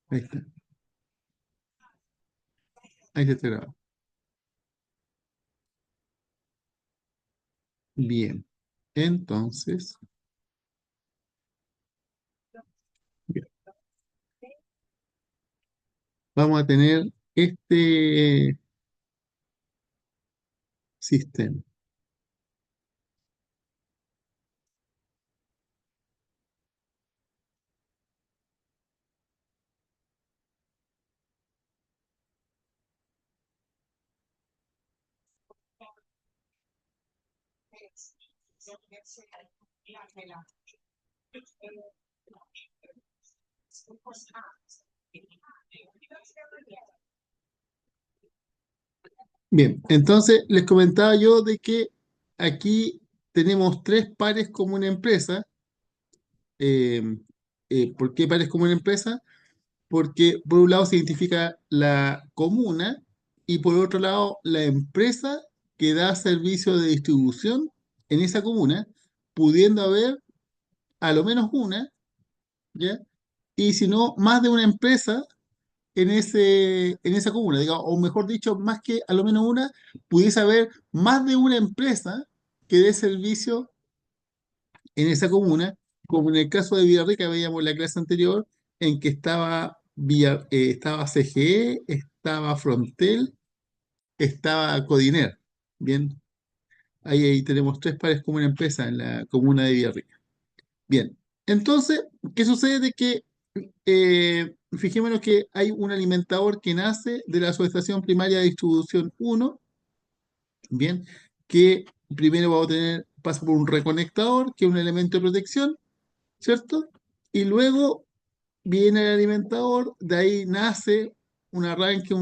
Ahí está, ahí se está grabando. Bien, entonces, bien, vamos a tener este sistema. Bien, entonces les comentaba yo de que aquí tenemos tres pares como una empresa. Eh, ¿Por qué pares como una empresa? Porque por un lado se identifica la comuna y por otro lado la empresa que da servicio de distribución en esa comuna, pudiendo haber a lo menos una, ¿ya? Y si no, más de una empresa en esa comuna, digamos, o mejor dicho, más que a lo menos una, pudiese haber más de una empresa que dé servicio en esa comuna, como en el caso de Villarrica, veíamos en la clase anterior, en que estaba CGE, estaba Frontel, estaba Codiner. Bien, ahí tenemos tres pares como una empresa en la comuna de Villarrica. Bien, entonces, ¿qué sucede? De que fijémonos que hay un alimentador que nace de la subestación primaria de distribución uno, bien, que primero va a tener, pasa por un reconectador, que es un elemento de protección, ¿cierto? Y luego viene el alimentador, de ahí nace un arranque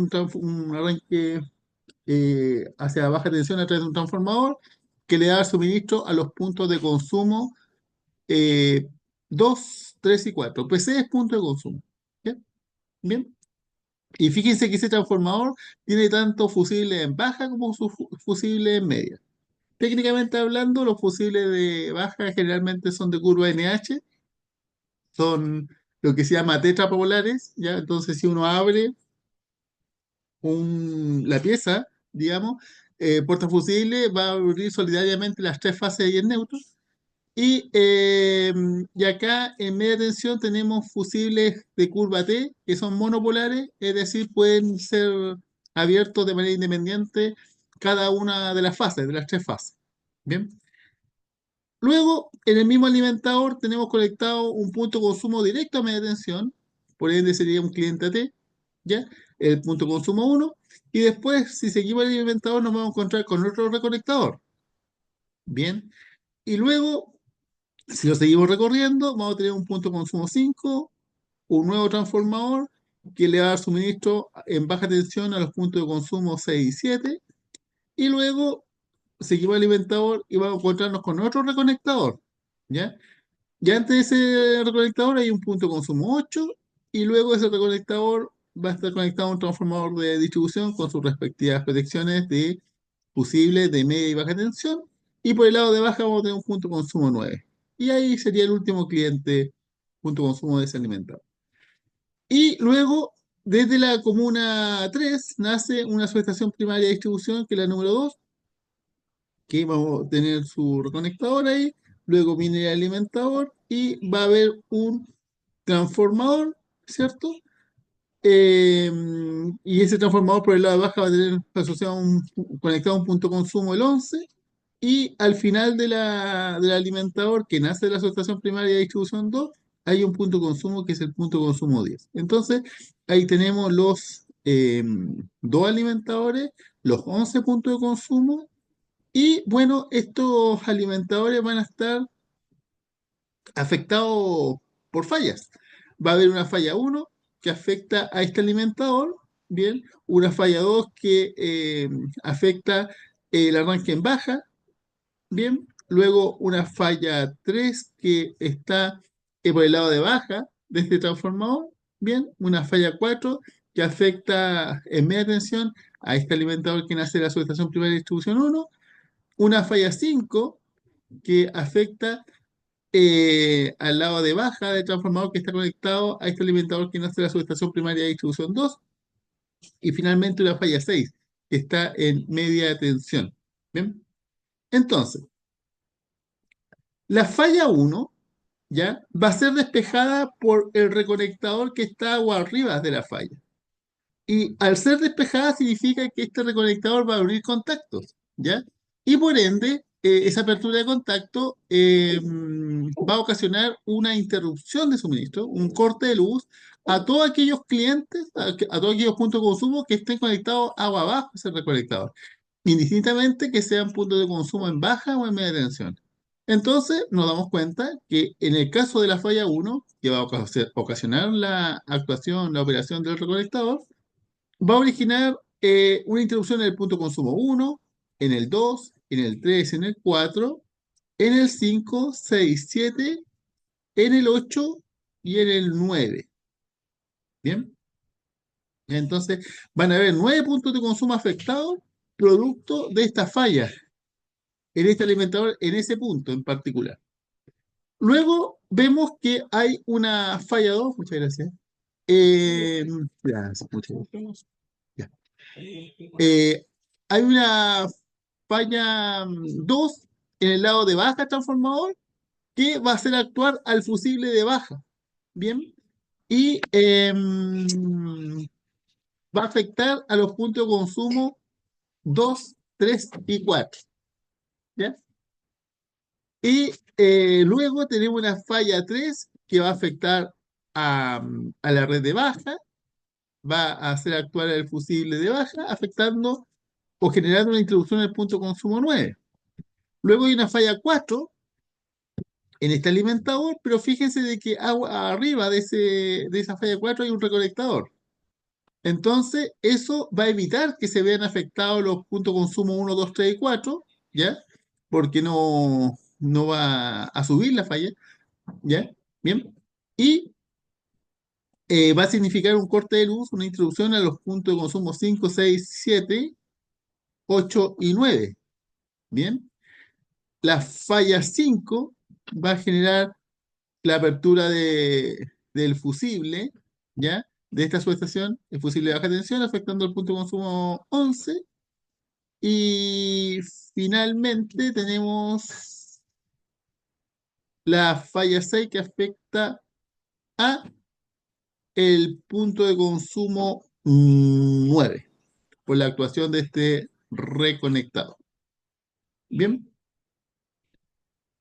hacia baja tensión a través de un transformador que le da suministro a los puntos de consumo eh, 2, 3 y 4. PC es punto de consumo. ¿Bien? Bien. Y fíjense que ese transformador tiene tanto fusibles en baja como fusibles en media. Técnicamente hablando, los fusibles de baja generalmente son de curva NH, son lo que se llama tetrapolares, ¿ya? Entonces, si uno abre la pieza, digamos, portafusible va a abrir solidariamente las tres fases de 10 neutros. Y acá en media tensión tenemos fusibles de curva T, que son monopolares, es decir, pueden ser abiertos de manera independiente cada una de las fases, de las tres fases. Bien. Luego, en el mismo alimentador tenemos conectado un punto de consumo directo a media tensión, por ende sería un cliente AT, ¿ya? El punto de consumo uno. Y después, si seguimos el alimentador, nos vamos a encontrar con otro reconectador. Bien. Y luego, si lo seguimos recorriendo, vamos a tener un punto de consumo 5, un nuevo transformador que le va a dar suministro en baja tensión a los puntos de consumo 6 y 7. Y luego seguimos el alimentador y vamos a encontrarnos con otro reconectador. ¿Ya? Ya antes de ese reconectador hay un punto de consumo 8 y luego ese reconectador va a estar conectado a un transformador de distribución con sus respectivas protecciones de fusible, de media y baja tensión. Y por el lado de baja vamos a tener un punto de consumo 9. Y ahí sería el último cliente, punto de consumo desalimentado. Y luego, desde la comuna 3 nace una subestación primaria de distribución, que es la número 2, que vamos a tener su reconectador ahí. Luego viene el alimentador y va a haber un transformador, ¿cierto? Eh, y ese transformador por el lado de baja va a tener asociado conectado a un punto de consumo el 11. Y al final del alimentador que nace de la subestación primaria de distribución 2 hay un punto de consumo que es el punto de consumo 10. Entonces, ahí tenemos los dos alimentadores, los 11 puntos de consumo. Y bueno, estos alimentadores van a estar afectados por fallas. Va a haber una falla uno que afecta a este alimentador, bien, una falla 2 que afecta el arranque en baja, bien, luego una falla 3 que está por el lado de baja de este transformador, bien, una falla 4 que afecta en media tensión a este alimentador que nace de la subestación primaria de distribución uno, una falla 5 que afecta al lado de baja del transformador que está conectado a este alimentador que nace de la subestación primaria de distribución 2, y finalmente una falla 6 que está en media tensión. Bien, entonces, la falla 1 ¿ya? Va a ser despejada por el reconectador que está agua arriba de la falla. Y al ser despejada significa que este reconectador va a abrir contactos, ¿ya? Y por ende, esa apertura de contacto va a ocasionar una interrupción de suministro, un corte de luz a todos aquellos clientes, a todos aquellos puntos de consumo que estén conectados agua abajo a ese reconectador, indistintamente que sean puntos de consumo en baja o en media tensión. Entonces, nos damos cuenta que en el caso de la falla 1, que va a ocasionar la actuación, la operación del recolectador, va a originar una interrupción en el punto de consumo 1, en el 2, en el 3, en el 4, en el 5, 6, 7, en el 8 y en el 9. ¿Bien? Entonces, van a haber 9 puntos de consumo afectados producto de esta falla en este alimentador, en ese punto en particular. Luego vemos que hay una falla 2, muchas gracias. Eh, Gracias, muchas gracias. Ya. Hay una falla 2 en el lado de baja transformador que va a hacer actuar al fusible de baja. Bien. Y va a afectar a los puntos de consumo 2, 3 y 4. ¿Ya? Y luego tenemos una falla 3 que va a afectar a la red de baja, va a hacer actuar el fusible de baja, afectando o generando una introducción en el punto de consumo 9. Luego hay una falla 4 en este alimentador, pero fíjense de que arriba de esa falla 4 hay un recolectador. Entonces, eso va a evitar que se vean afectados los puntos de consumo 1, 2, 3 y 4, ¿ya? Porque no va a subir la falla. ¿Ya? Bien. Y va a significar un corte de luz, una introducción a los puntos de consumo 5, 6, 7, 8 y 9. Bien. La falla 5 va a generar la apertura del fusible, ¿ya? De esta subestación, el fusible de baja tensión, afectando el punto de consumo 11. Y finalmente tenemos la falla 6 que afecta a el punto de consumo 9 por la actuación de este reconectado. Bien,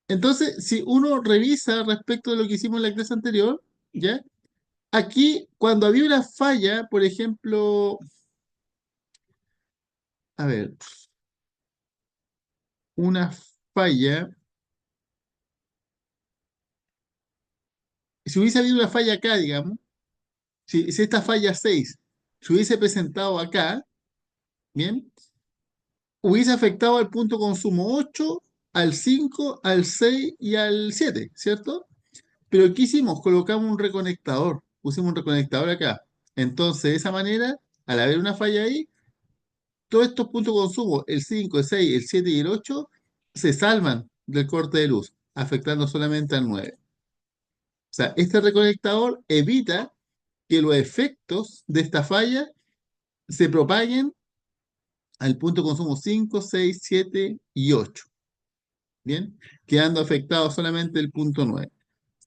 entonces, si uno revisa respecto de lo que hicimos en la clase anterior, ¿ya? Aquí, cuando había una falla, por ejemplo, a ver, una falla, si hubiese habido una falla acá, digamos, si esta falla 6 se hubiese presentado acá, ¿bien? Hubiese afectado al punto consumo 8, al 5, al 6 y al 7, ¿cierto? Pero ¿qué hicimos? Colocamos un reconectador, pusimos un reconectador acá. Entonces, de esa manera, al haber una falla ahí, todos estos puntos de consumo, el 5, el 6, el 7 y el 8, se salvan del corte de luz, afectando solamente al 9. O sea, este reconectador evita que los efectos de esta falla se propaguen al punto de consumo 5, 6, 7 y 8. ¿Bien? Quedando afectado solamente el punto 9.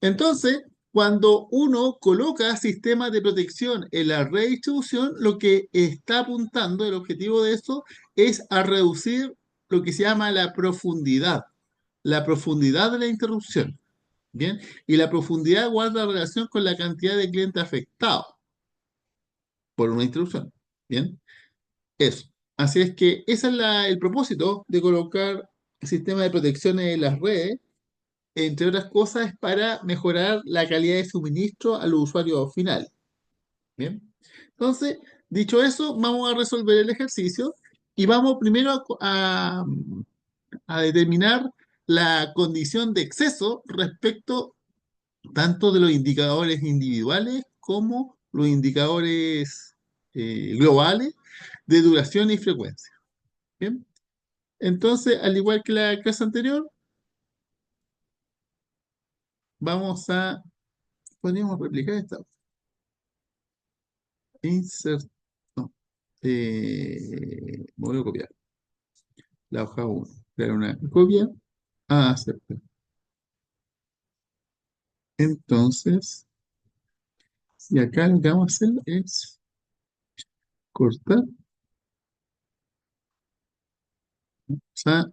Entonces, cuando uno coloca sistemas de protección en la redistribución, lo que está apuntando, el objetivo de eso, es a reducir lo que se llama la profundidad de la interrupción. ¿Bien? Y la profundidad guarda relación con la cantidad de clientes afectados por una interrupción. ¿Bien? Eso. Así es que ese es el propósito de colocar sistemas de protección en las redes, entre otras cosas, es para mejorar la calidad de suministro a los usuarios finales. Bien. Entonces, dicho eso, vamos a resolver el ejercicio y vamos primero a determinar la condición de exceso respecto tanto de los indicadores individuales como los indicadores globales de duración y frecuencia. Bien. Entonces, al igual que la clase anterior, vamos a, podríamos replicar esta. Insert, no, voy a copiar la hoja uno, crear una copia, aceptar. Entonces, y acá lo que vamos a hacer es cortar, o sea,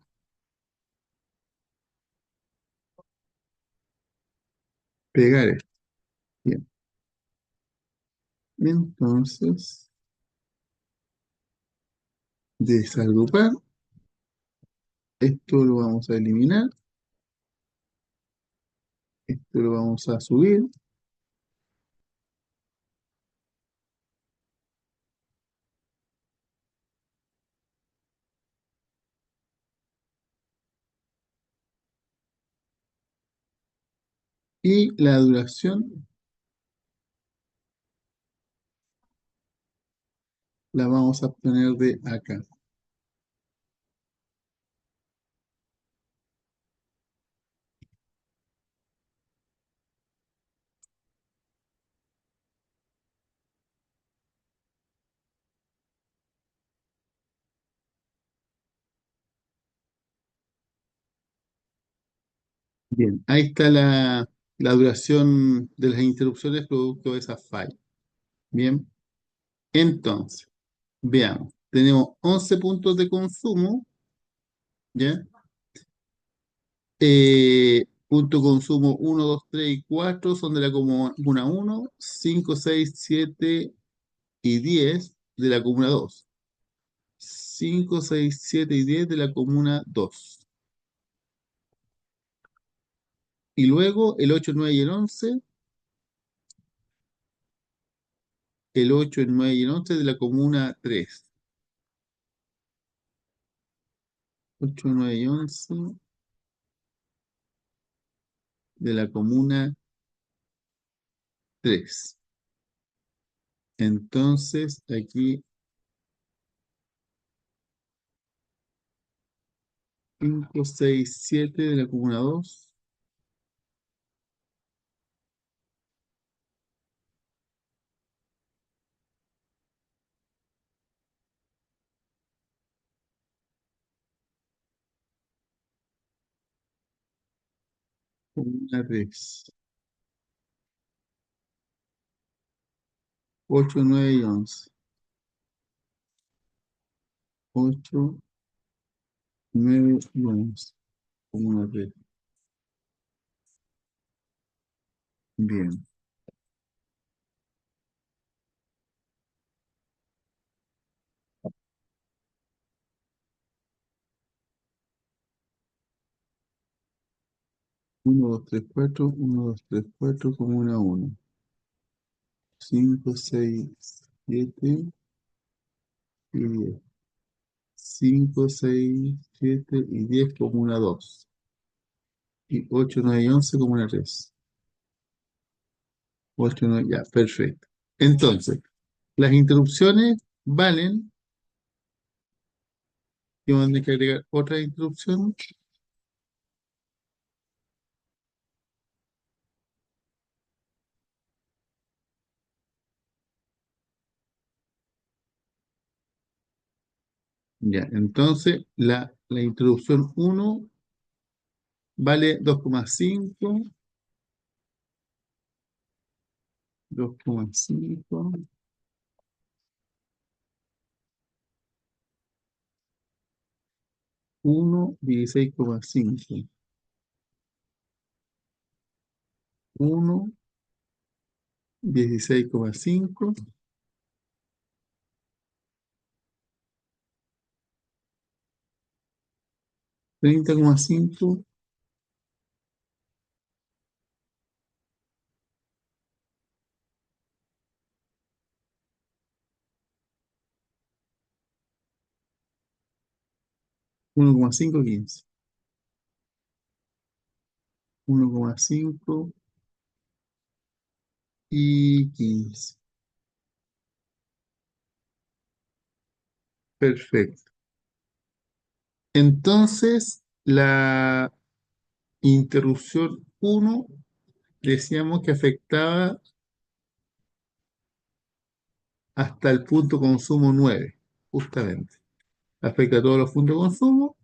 pegar esto. Bien, entonces, desagrupar, esto lo vamos a eliminar, esto lo vamos a subir, y la duración la vamos a obtener de acá. Bien, ahí está la duración de las interrupciones producto de esa falla. Bien, entonces, veamos, tenemos 11 puntos de consumo, ¿ya? Punto consumo uno 2 3 y 4 son de la comuna uno, 5 6 7 y 10 de la comuna dos, 5 6 7 y 10 de la comuna dos. Y luego el 8 9 y el 8 el 9 y el 11 de la comuna tres, 8 9 y 11 de la comuna tres. Entonces, aquí 5 6 7 de la comuna dos, comuna tres, 8 9 y 11, 8 9 y 11, comuna tres. Bien. Uno 2 3 4 1 2 3 4 comuna uno, 5 6 7 y 10. 5 6 7 y 10 comuna dos. Y 8 9 y 11 comuna tres. 8 9, ya, perfecto. Entonces, las interrupciones valen, y vamos a tener que agregar otra interrupción. Ya, entonces la interrupción uno vale 2,5, 2,5, 1, 16,5, 1, 16,5, 30,5, 1,5, 15, 1,5 y 15. Perfecto. Entonces, la interrupción uno decíamos que afectaba hasta el punto consumo 9 justamente. Afecta a todos los puntos de consumo.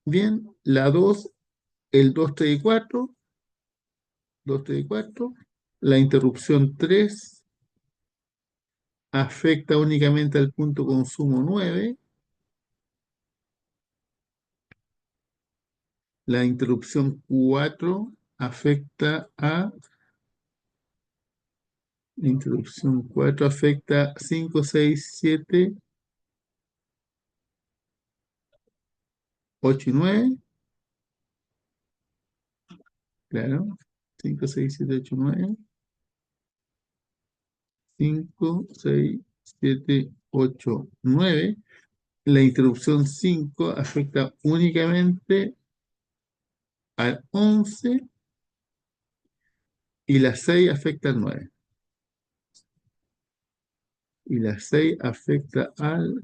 Bien, la 2 el 2 3 y 4 2 3 y 4. La interrupción 3 afecta únicamente al punto consumo 9. La interrupción 4 afecta a... La interrupción 4 afecta 5 6 7 8 y 9. Claro. 5 6 7 8 9. 5 6 7 8 9. La interrupción 5 afecta únicamente al 11 y la 6 afecta al 9. Y la 6 afecta al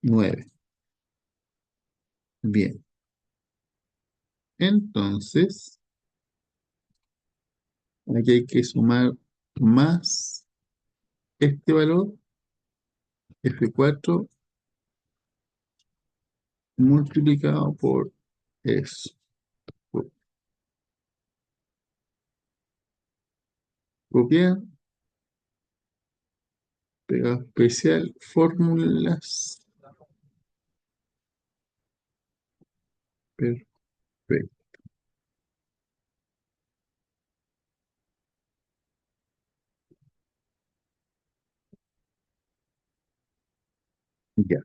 9. Bien. Entonces, aquí hay que sumar más este valor, F4, multiplicado por eso. Por copiar, pegar especial, fórmulas. Perfecto. Ya.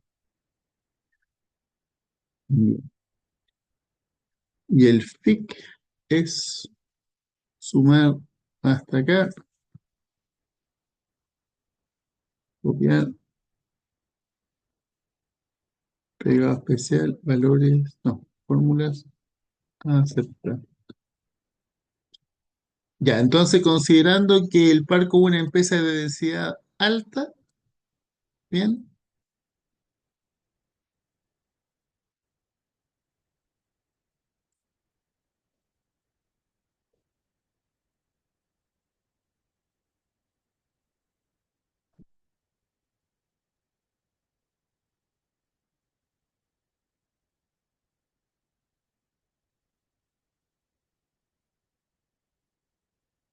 Bien. Y el FIC es sumar hasta acá, copiar, pegado especial, valores, no, fórmulas, aceptar. Ya, entonces considerando que el parco es una empresa de densidad alta, bien,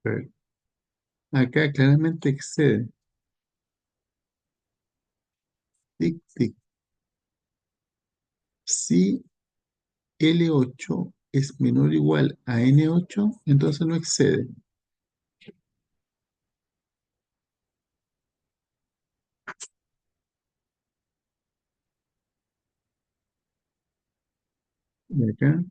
pero acá claramente excede. Tic, tic. Si L8 es menor o igual a N8, entonces no excede. Y acá,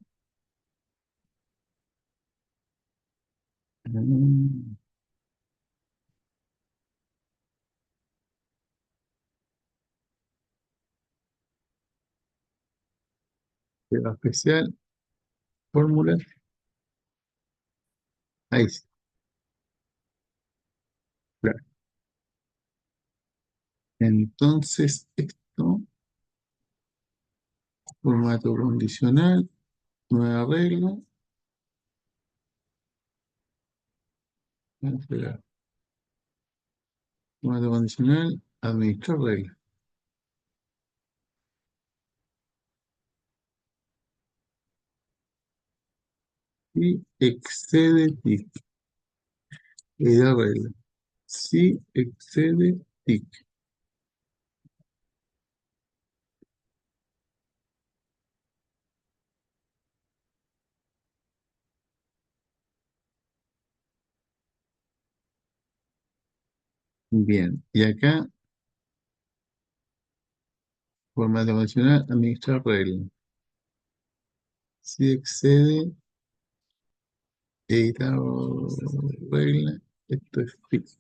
prueba especial, fórmula, ahí sí, claro. Entonces, esto, formato condicional, nueva regla, espera, formato condicional, administrar regla. Y excede TIC, edad regla. Si excede TIC, bien. Y acá, formato condicional, administrar regla. Si excede, editar regla, esto es fix.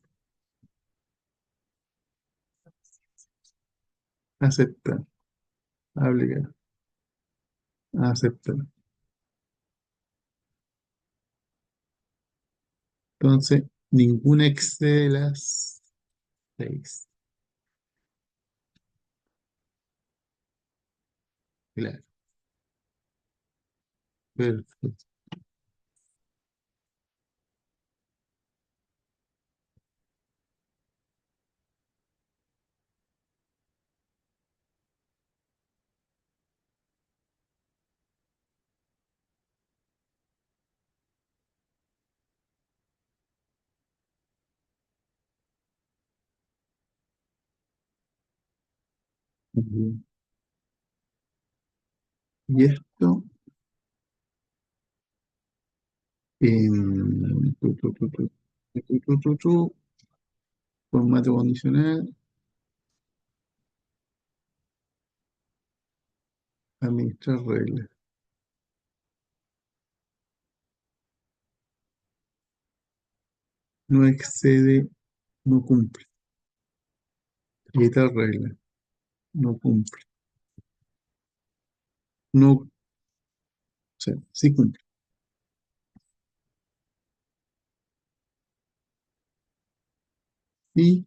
Aceptar, aplicar, aceptar. Entonces, ninguna excede las 6. Claro, perfecto. Bien. Y esto, formato condicional, administrar reglas. No excede, no cumple. Editar reglas, no cumple. No, o sea, sí cumple. Y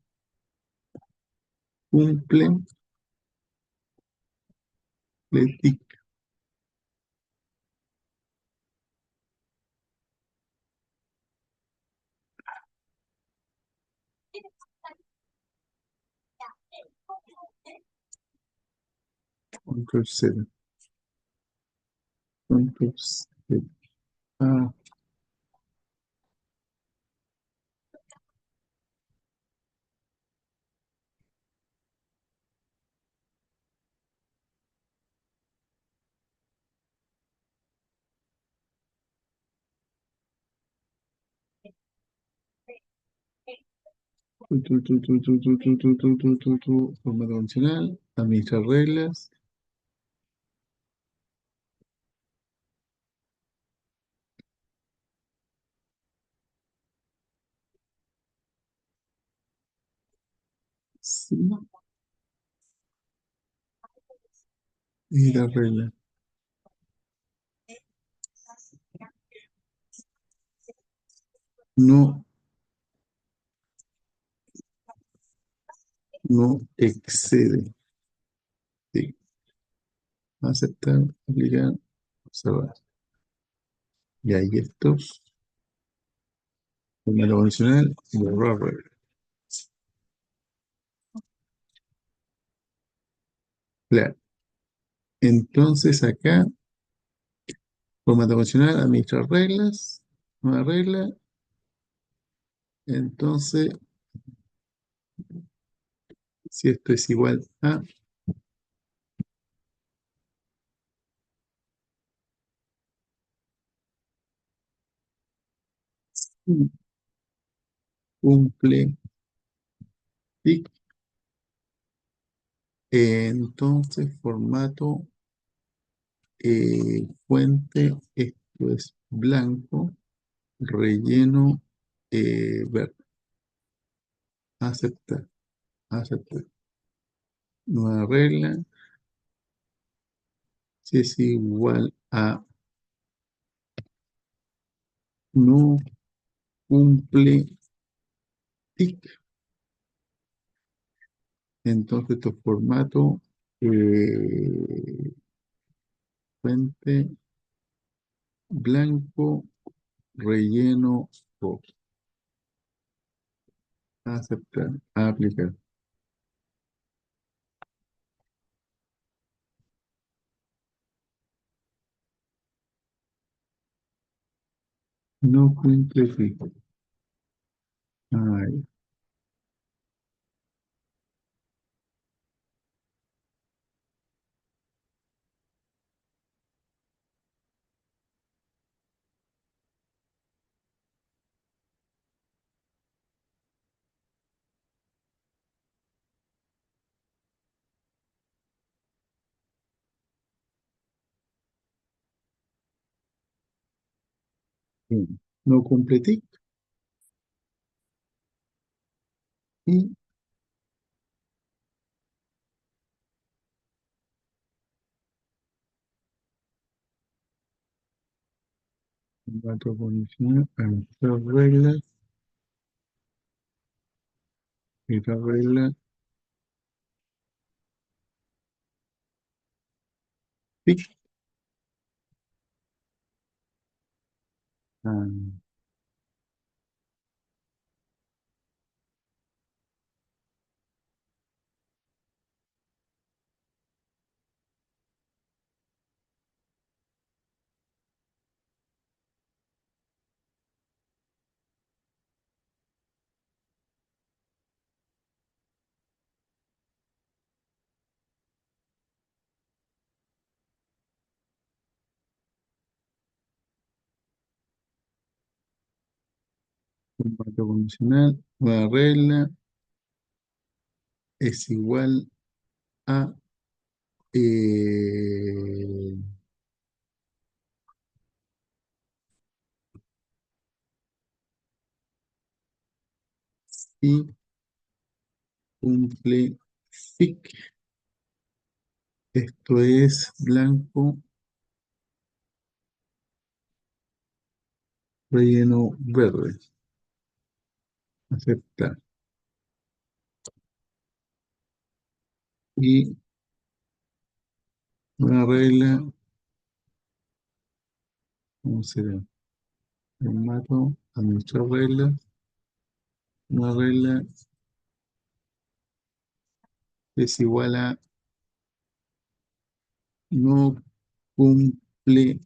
cumple, le tic, control Z, control Z. Ah, formato condicional, administrar reglas, sí, editar reglas, no, no excede. Sí. Aceptar, aplicar, observar. Y ahí estos, formato condicional, borrar reglas. Claro. Entonces acá, formato condicional, administrar reglas, nueva regla. Entonces, si esto es igual a cumple, tic, entonces formato fuente, esto es blanco, relleno verde. Aceptar, aceptar. Nueva regla, si es igual a no cumple tic, entonces estos formatos fuente blanco, relleno rojo. Aceptar, aplicar. No cumple tic. Ay, bien. No cumple tic y dato condicional, administrar reglas, esta regla, tic. Ah, Formato condicional, nueva regla es igual a eh, y cumple FIC. Esto es blanco, relleno verde. Aceptar. Y una regla, ¿cómo será? Formato, administrar reglas, una regla es igual a no cumple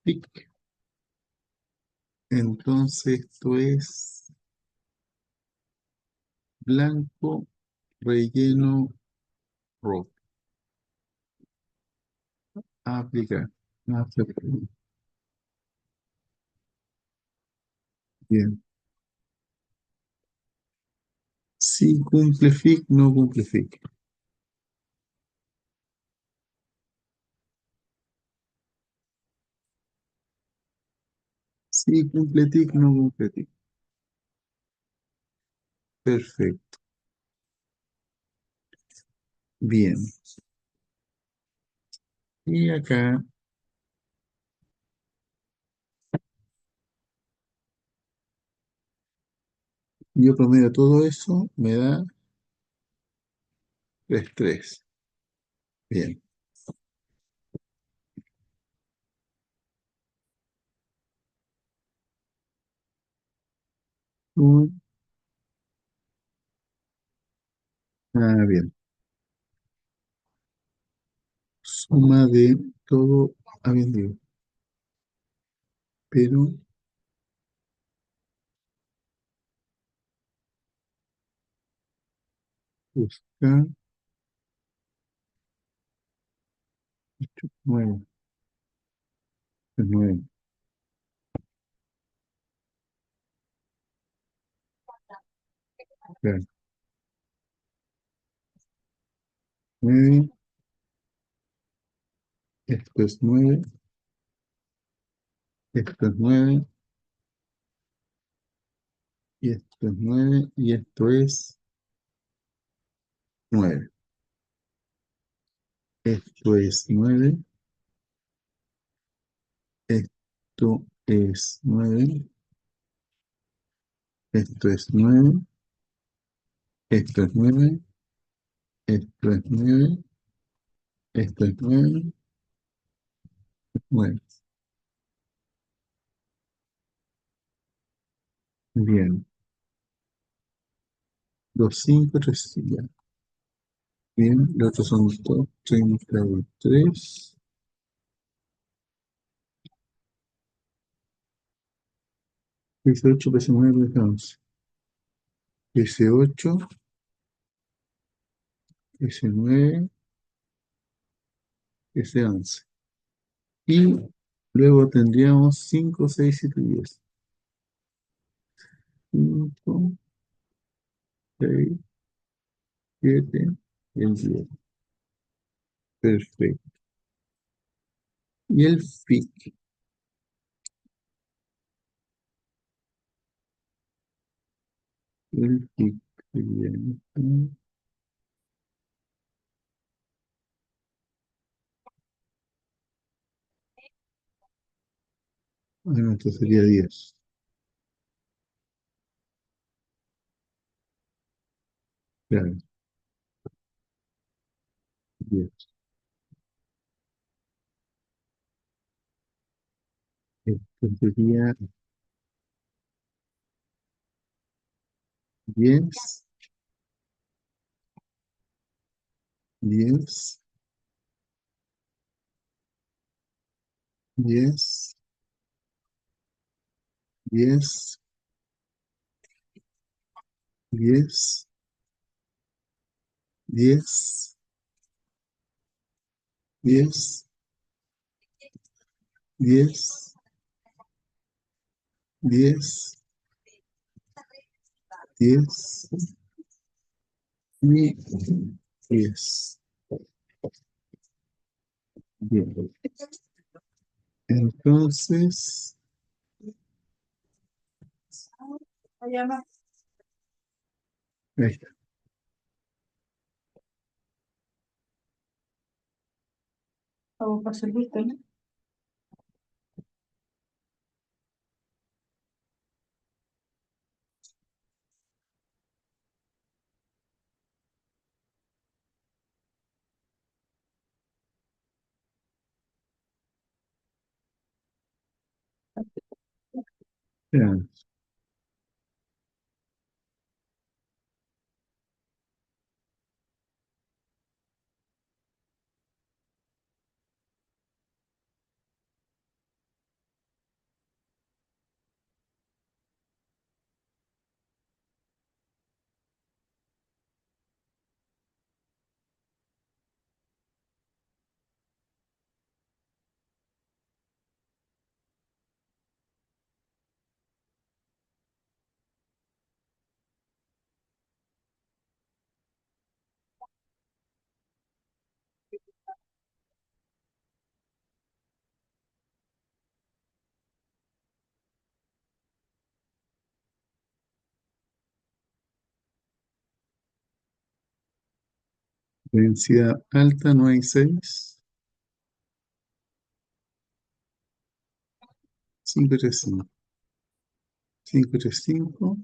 FIC. Entonces esto es blanco, relleno rojo. Aplicar. Aceptar. Bien. Si cumple FIC, no cumple FIC. Si cumple TIC, no cumple TIC. Perfecto. Bien. Y acá yo promedio todo eso, me da estrés. Bien. Un- bien. Suma de todo, bien digo, pero buscar 9, 9, claro, 9, esto es 9, esto es 9, y esto es 9, y esto es 9. Esto es 9, esto es 9, esto es 9, esto es 9, esto es 9, esto es 9, 9. Bien, 2, 5, 3, ya. Bien, los otros son 2, 33, 18, 19, 11. 18, 19, 11. Y luego tendríamos 5, 6, 7, 10. 5, 6, 7 y el 10. Perfecto. Y el FIC. El FIC sería esto. No, esto sería 10. Claro, 10. Esto sería 10, 10, 10, 10, 10, 10, 10, 10, 10, 10 y 10. Bien. Entonces, ahí está. Ya. Densidad alta, no hay 6. 535. 535,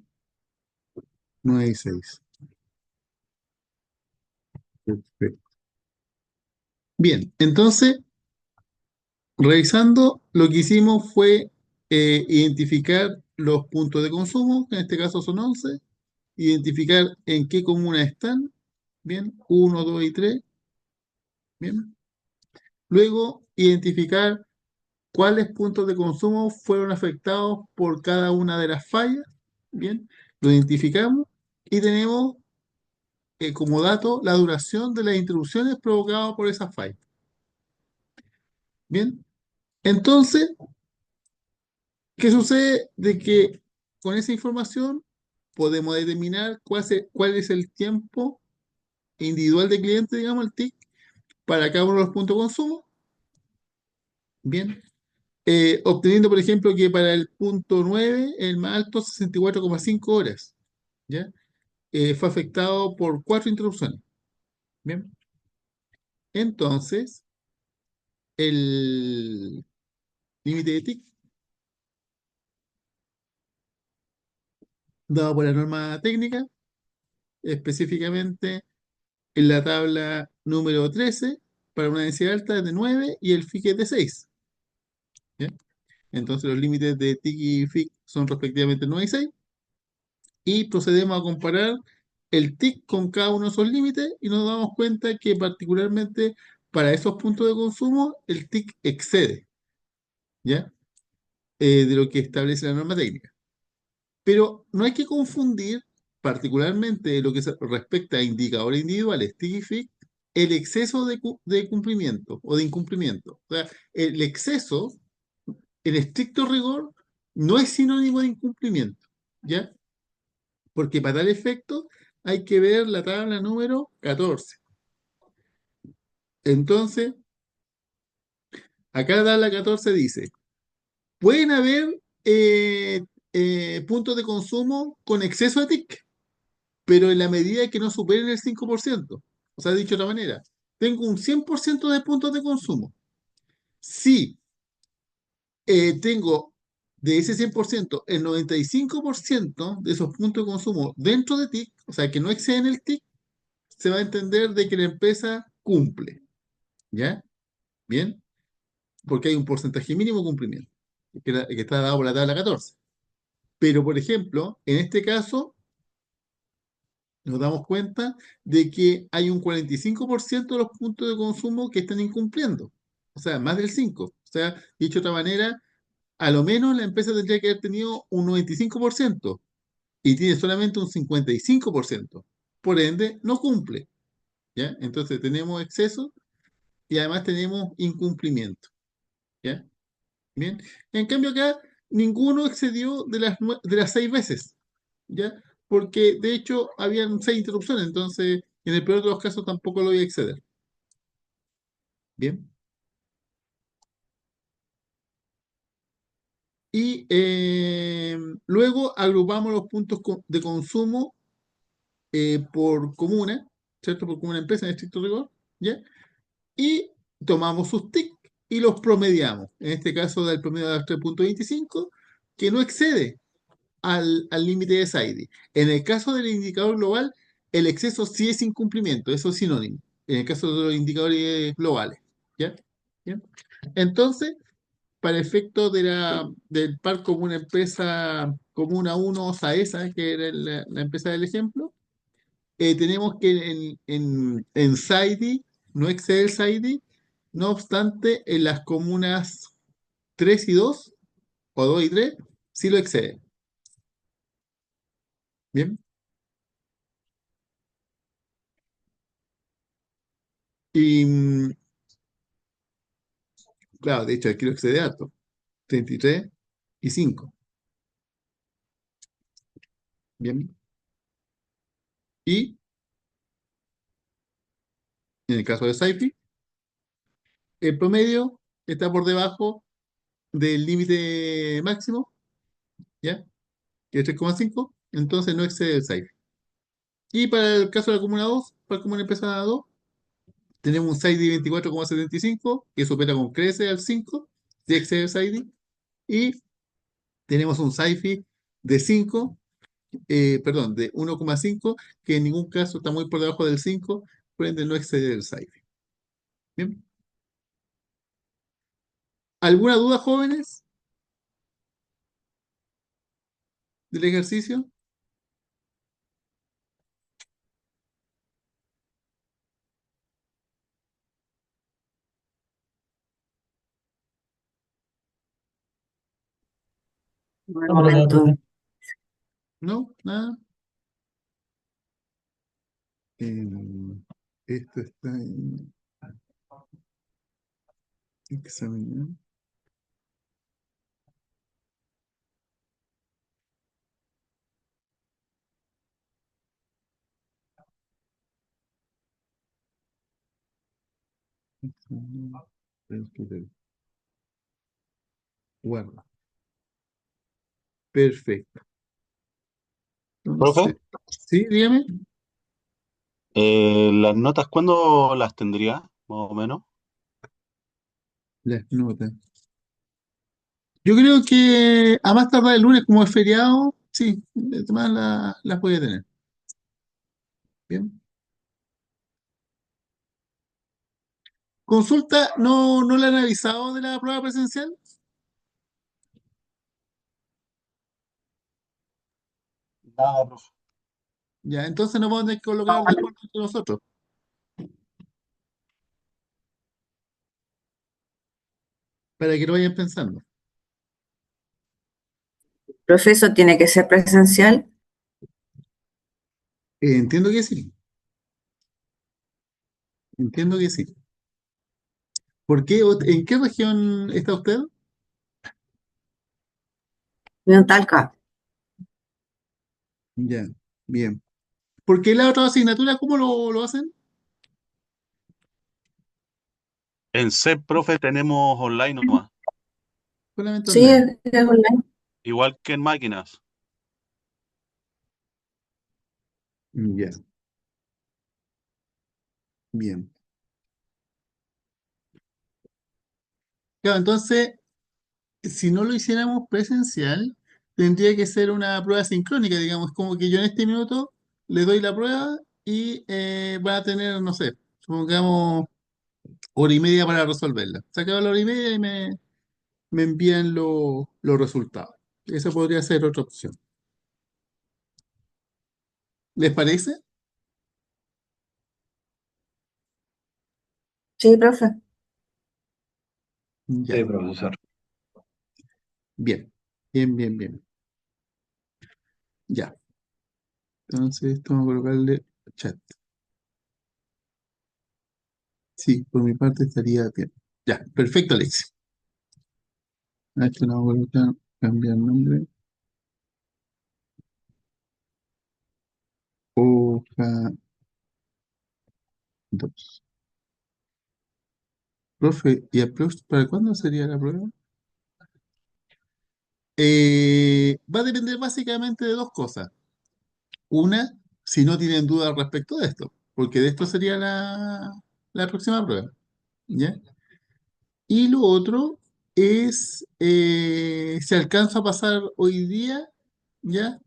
no hay 6. Perfecto. Bien, entonces, revisando, lo que hicimos fue identificar los puntos de consumo, que en este caso son 11, identificar en qué comunas están, bien, uno, 2 y 3, bien. Luego, identificar cuáles puntos de consumo fueron afectados por cada una de las fallas, bien, lo identificamos y tenemos como dato la duración de las interrupciones provocadas por esas fallas, bien. Entonces, ¿qué sucede? De que con esa información podemos determinar cuál es el tiempo individual de cliente, digamos, el TIC, para cada uno de los puntos de consumo, bien. Obteniendo, por ejemplo, que para el punto 9 el más alto, 64,5 horas, ¿ya? Fue afectado por 4 interrupciones, bien. Entonces, el límite de TIC, dado por la norma técnica, específicamente en la tabla número 13 para una densidad alta es de 9 y el FIC es de 6, ¿ya? Entonces los límites de TIC y FIC son respectivamente 9 y 6, y procedemos a comparar el TIC con cada uno de esos límites y nos damos cuenta que particularmente para esos puntos de consumo el TIC excede, ¿ya? De lo que establece la norma técnica. Pero no hay que confundir, particularmente lo que se respecta a indicadores individuales, TIC y FIC, el exceso de cumplimiento o de incumplimiento. O sea, el exceso, en estricto rigor, no es sinónimo de incumplimiento, ¿ya? Porque para tal efecto hay que ver la tabla número 14. Entonces, acá la tabla 14 dice, pueden haber puntos de consumo con exceso de TIC, pero en la medida que no superen el 5%. O sea, dicho de otra manera, tengo un 100% de puntos de consumo. Si tengo de ese 100%, el 95% de esos puntos de consumo dentro de TIC, o sea, que no exceden el TIC, se va a entender de que la empresa cumple, ¿ya? Bien, porque hay un porcentaje mínimo de cumplimiento, que está dado por la tabla 14. Pero, por ejemplo, en este caso, nos damos cuenta de que hay un 45% de los puntos de consumo que están incumpliendo. O sea, más del 5%. O sea, dicho de otra manera, a lo menos la empresa tendría que haber tenido un 95% y tiene solamente un 55%. Por ende, no cumple, ¿ya? Entonces tenemos exceso y además tenemos incumplimiento, ¿ya? Bien. En cambio acá, ninguno excedió de las 6 veces, ¿ya? porque de hecho habían 6 interrupciones, entonces en el peor de los casos tampoco lo voy a exceder. Bien. Y luego agrupamos los puntos de consumo por comuna, ¿cierto? Por comuna empresa en estricto rigor, ¿ya? Y tomamos sus TIC y los promediamos. En este caso, del promedio de las 3,25, que no excede al límite de SAIDI. En el caso del indicador global, el exceso sí es incumplimiento, eso es sinónimo. En el caso de los indicadores globales, ¿ya? ¿Ya? Entonces, para efecto del par como una empresa, como una uno SAESA, que era la empresa del ejemplo, tenemos que en SAIDI no excede el SAIDI, no obstante, en las comunas 3 y 2 o 2 y 3 sí lo excede. Bien. Y claro, de hecho aquí lo excede harto, 33 y 5. Bien. Y en el caso de SAIFI, el promedio está por debajo del límite máximo, ¿ya? Que es 3,5, entonces no excede el SAIFI. Y para el caso de la comuna 2, para la comuna empezada 2, tenemos un SAIDI 24,75 que supera con creces al 5, si excede el SAIDI. Y tenemos un SAIFI de 5, perdón, de 1,5, que en ningún caso está muy por debajo del 5, por ende no excede el SAIFI. Bien. ¿Alguna duda, jóvenes, del ejercicio? Por el momento. ¿No? ¿Nada? Eh, esto está en examinar. Examinar, guarda. Perfecto. Profe, Entonces, sí, dígame. las notas, ¿cuándo las tendría, más o menos? Las notas. Yo creo que a más tardar el lunes, como es feriado, sí, más las puede tener. Bien. Consulta, ¿no la han avisado de la prueba presencial? Nada, profe. Ya, entonces nos vamos a tener que colocar de acuerdo entre nosotros para que lo vayan pensando. Proceso tiene que ser presencial. Entiendo que sí, entiendo que sí. ¿Por qué? ¿En qué región está usted? En Talca. Ya, bien. ¿Por qué la otra asignatura, cómo lo hacen? En C, profe, tenemos online nomás, Solamente Sí, online. es online. igual que en máquinas. Ya, bien. Claro, entonces, si no lo hiciéramos presencial, tendría que ser una prueba sincrónica, digamos, como que yo en este minuto le doy la prueba y van a tener, no sé, supongamos hora y media para resolverla. Se acaba la hora y media y me envían los resultados. Esa podría ser otra opción. ¿Les parece? Sí, profe. Ya, Sí, profesor. bien, bien, bien, bien. Ya. Entonces, esto vamos a colocarle chat. Sí, por mi parte estaría bien. Ya, perfecto, Alex. A esto le vamos a colocar, cambiar nombre. Hoja 2. Profe, ¿y para cuándo sería la prueba? Va a depender básicamente de dos cosas. Una, si no tienen dudas respecto de esto, porque de esto sería la próxima prueba, ¿ya? Y lo otro es si alcanzo a pasar hoy día, ¿ya?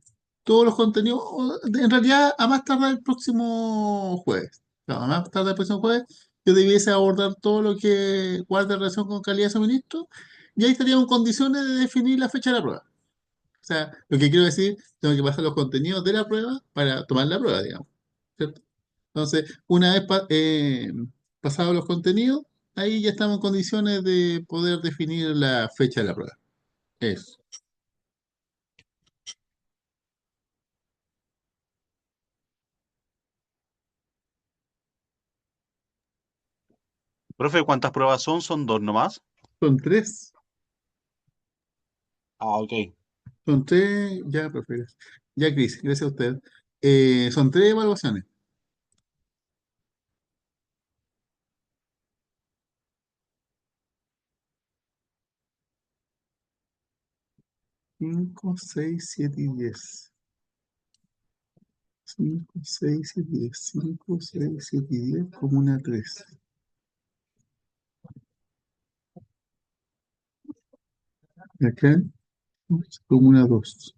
Todos los contenidos, en realidad a más tardar el próximo jueves. Claro, a más tardar el próximo jueves, yo debiese abordar todo lo que guarda relación con calidad de suministro y ahí estaríamos en condiciones de definir la fecha de la prueba. O sea, lo que quiero decir, tengo que pasar los contenidos de la prueba para tomar la prueba, digamos, ¿cierto? Entonces, una vez pasados los contenidos, ahí ya estamos en condiciones de poder definir la fecha de la prueba. Eso. Profe, ¿cuántas pruebas son? ¿Son dos nomás? Son tres. Ah, ok. Son tres, ya, profe. Ya, Cris, gracias a usted. Son tres evaluaciones. 5, 6, 7 y 10. 5, 6, 7 y 10. 5, 6, 7 y 10, comuna 3. Acá, comuna 2.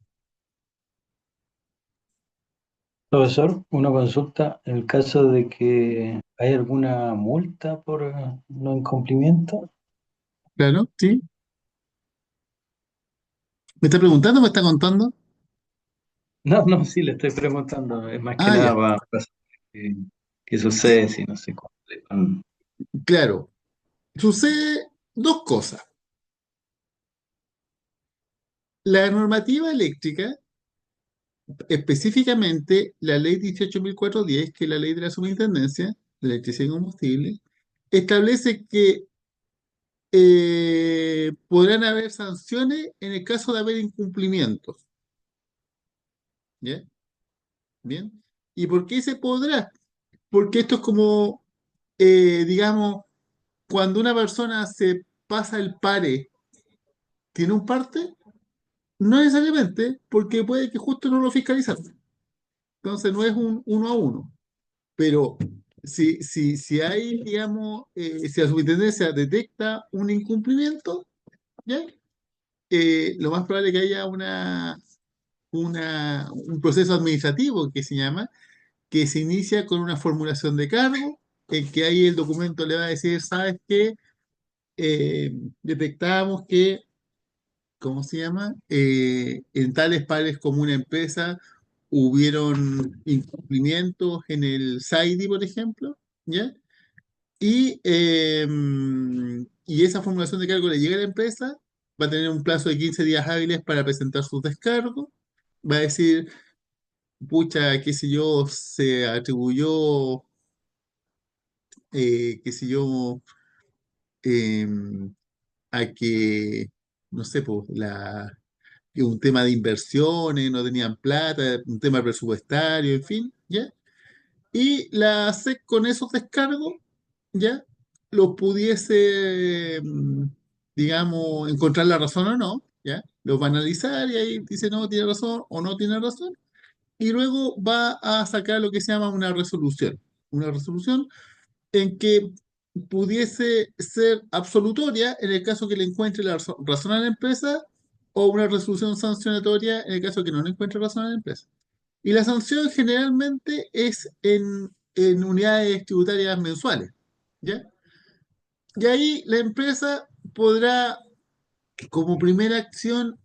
Profesor, una consulta. En el caso de que hay alguna multa por no incumplimiento. Claro, sí. ¿Me está preguntando o me está contando? No, no, sí, le estoy preguntando. Es más que Ah, nada ya. para saber qué sucede si no se cumple con... Claro. Sucede dos cosas. La normativa eléctrica, específicamente la ley 18.410, que es la ley de la superintendencia de electricidad y combustible, establece que podrán haber sanciones en el caso de haber incumplimientos. ¿Ya? Bien. ¿Y por qué se podrá? Porque esto es como, digamos, cuando una persona se pasa el pare, ¿tiene un parte? No necesariamente, porque puede que justo no lo fiscalizaron. Entonces no es un uno a uno. Pero si hay, digamos, si la superintendencia detecta un incumplimiento, ¿ya? Lo más probable es que haya un proceso administrativo que se llama, que se inicia con una formulación de cargo, en que ahí el documento le va a decir, ¿sabes qué? Detectamos que, ¿cómo se llama? En tales pares como una empresa hubieron incumplimientos en el SAIDI, por ejemplo, ¿ya? Y esa formulación de cargo le llega a la empresa, va a tener un plazo de 15 días hábiles para presentar sus descargos, va a decir, pucha, qué sé yo, se atribuyó, qué sé yo, em, a que, no sé, pues, que un tema de inversiones, no tenían plata, un tema presupuestario, en fin, ¿ya? Y la SEC con esos descargos, ¿ya? Los pudiese, digamos, encontrar la razón o no, ¿ya? Los va a analizar y ahí dice, no, tiene razón o no tiene razón, y luego va a sacar lo que se llama una resolución en que pudiese ser absolutoria en el caso que le encuentre la razón a la empresa o una resolución sancionatoria en el caso que no le encuentre razón a la empresa. Y la sanción generalmente es en unidades tributarias mensuales, ¿ya? Y ahí la empresa podrá, como primera acción,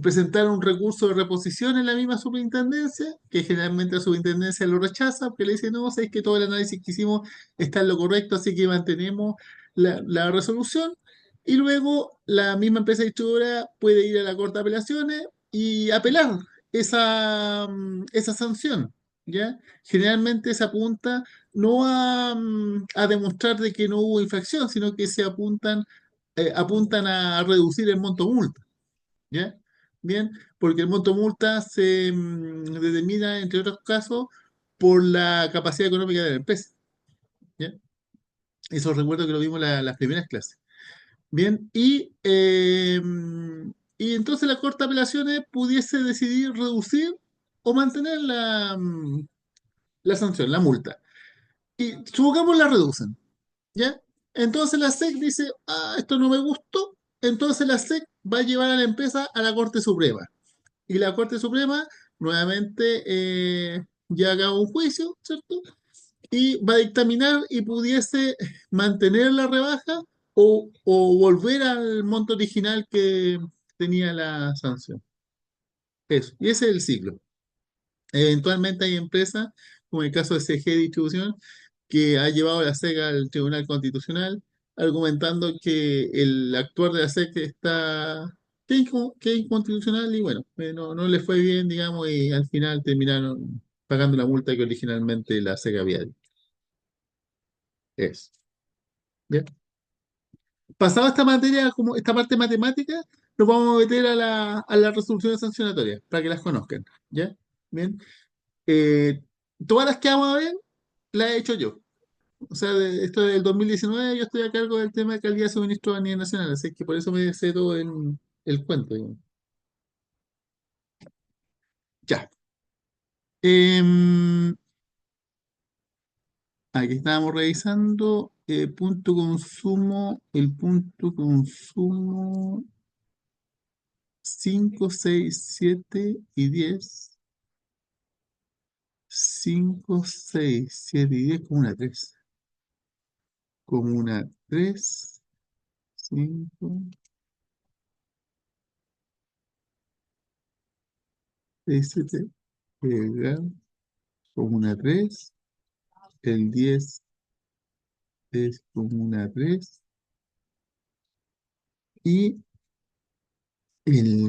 presentar un recurso de reposición en la misma superintendencia, que generalmente la superintendencia lo rechaza, porque le dice, no, sabéis que todo el análisis que hicimos está en lo correcto, así que mantenemos la resolución. Y luego la misma empresa distribuidora puede ir a la Corte de Apelaciones y apelar esa sanción, ¿ya? Generalmente se apunta no a demostrar de que no hubo infracción, sino que apuntan a reducir el monto multa. ¿Ya? Bien, porque el monto multa se determina, entre otros casos, por la capacidad económica de la empresa. ¿Ya? Eso recuerdo que lo vimos en las primeras clases. Bien, y entonces la Corte de Apelaciones pudiese decidir reducir o mantener la sanción, la multa. Y supongamos la reducen, ¿ya? Entonces la SEC dice, esto no me gustó, entonces la SEC va a llevar a la empresa a la Corte Suprema. Y la Corte Suprema nuevamente ya haga un juicio, ¿cierto? Y va a dictaminar y pudiese mantener la rebaja o volver al monto original que tenía la sanción. Eso. Y ese es el ciclo. Eventualmente hay empresas, como el caso de CG Distribución, que ha llevado a la SEC al Tribunal Constitucional, argumentando que el actuar de la SEC que es inconstitucional y bueno, no le fue bien, digamos, y al final terminaron pagando la multa que originalmente la SEC había dicho. Eso. ¿Ya? Pasado esta materia, como esta parte matemática, nos vamos a meter a las resoluciones sancionatorias para que las conozcan. ¿Ya? Bien. Eh, Todas las que vamos a ver, las he hecho yo. O sea, esto del 2019 yo estoy a cargo del tema de calidad de suministro a nivel nacional, así que por eso me sé todo el cuento, digamos. Ya. Em, Aquí estábamos revisando el punto consumo 5 6 7 y 10 5 6 7 y 10 como una 3 como una 3 5 6 7 pegar como una 3 el 10 es como una 3 y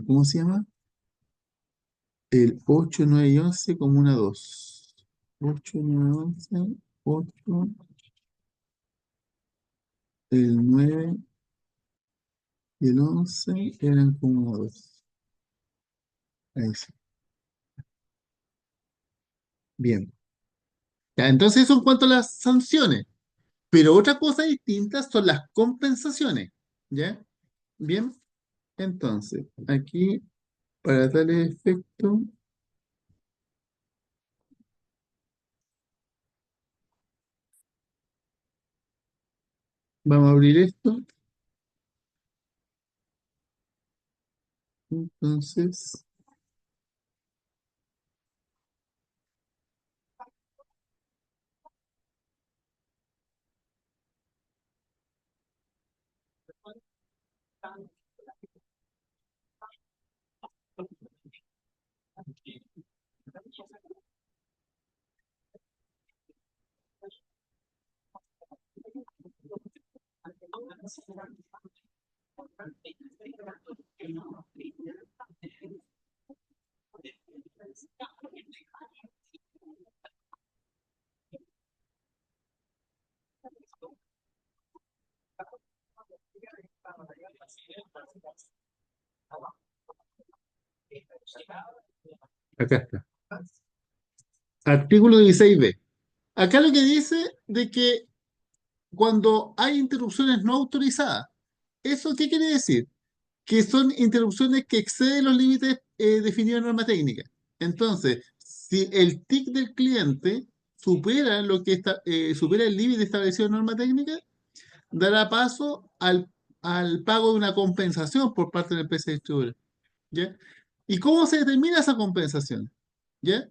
¿cómo se llama? El 8 9 y 11 como una 2 8 9 11 8 el 9 y el 11 eran como una 2. Ahí sí. Bien. Ya, entonces eso en cuanto a las sanciones. Pero otra cosa distinta son las compensaciones. ¿Ya? Bien. Entonces, aquí, para tal efecto, vamos a abrir esto. Entonces, acá está. Artículo 16b. Acá lo que dice de que cuando hay interrupciones no autorizadas, ¿eso qué quiere decir? Que son interrupciones que exceden los límites definidos en norma técnica. Entonces, si el TIC del cliente supera el límite establecido en norma técnica, dará paso al pago de una compensación por parte de la empresa distribuidora. ¿Ya? ¿Y cómo se determina esa compensación? ¿Ya?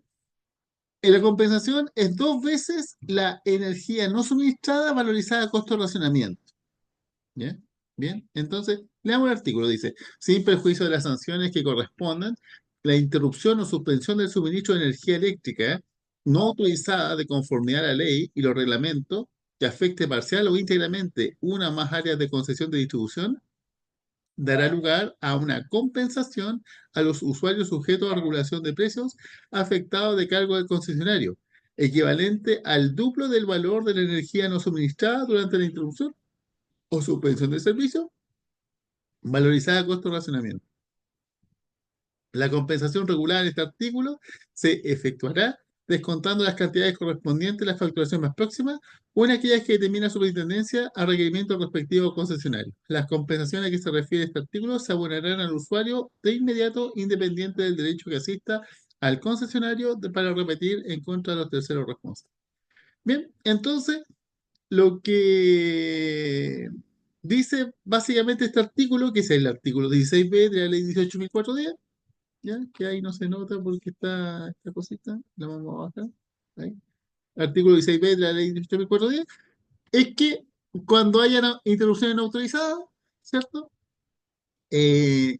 La compensación es 2 veces la energía no suministrada valorizada a costo de racionamiento. ¿Ya? Bien, entonces, leamos el artículo. Dice, sin perjuicio de las sanciones que correspondan, la interrupción o suspensión del suministro de energía eléctrica no autorizada de conformidad a la ley y los reglamentos que afecte parcial o íntegramente una o más áreas de concesión de distribución dará lugar a una compensación a los usuarios sujetos a regulación de precios afectados de cargo del concesionario, equivalente al duplo del valor de la energía no suministrada durante la interrupción o suspensión del servicio, valorizada a costo de racionamiento. La compensación regular en este artículo se efectuará descontando las cantidades correspondientes a la facturación más próxima, o en aquellas que determina Superintendencia a requerimiento del respectivo concesionario. Las compensaciones a que se refiere este artículo se abonarán al usuario de inmediato, independiente del derecho que asista al concesionario para repetir en contra de los terceros responsables. Bien, entonces, lo que dice básicamente este artículo, que es el artículo 16b de la ley 18.410, ¿ya? Que ahí no se nota porque está esta cosita, la vamos a bajar. Ahí. Artículo 16b de la ley 18.410, es que cuando haya interrupciones no autorizadas, ¿cierto?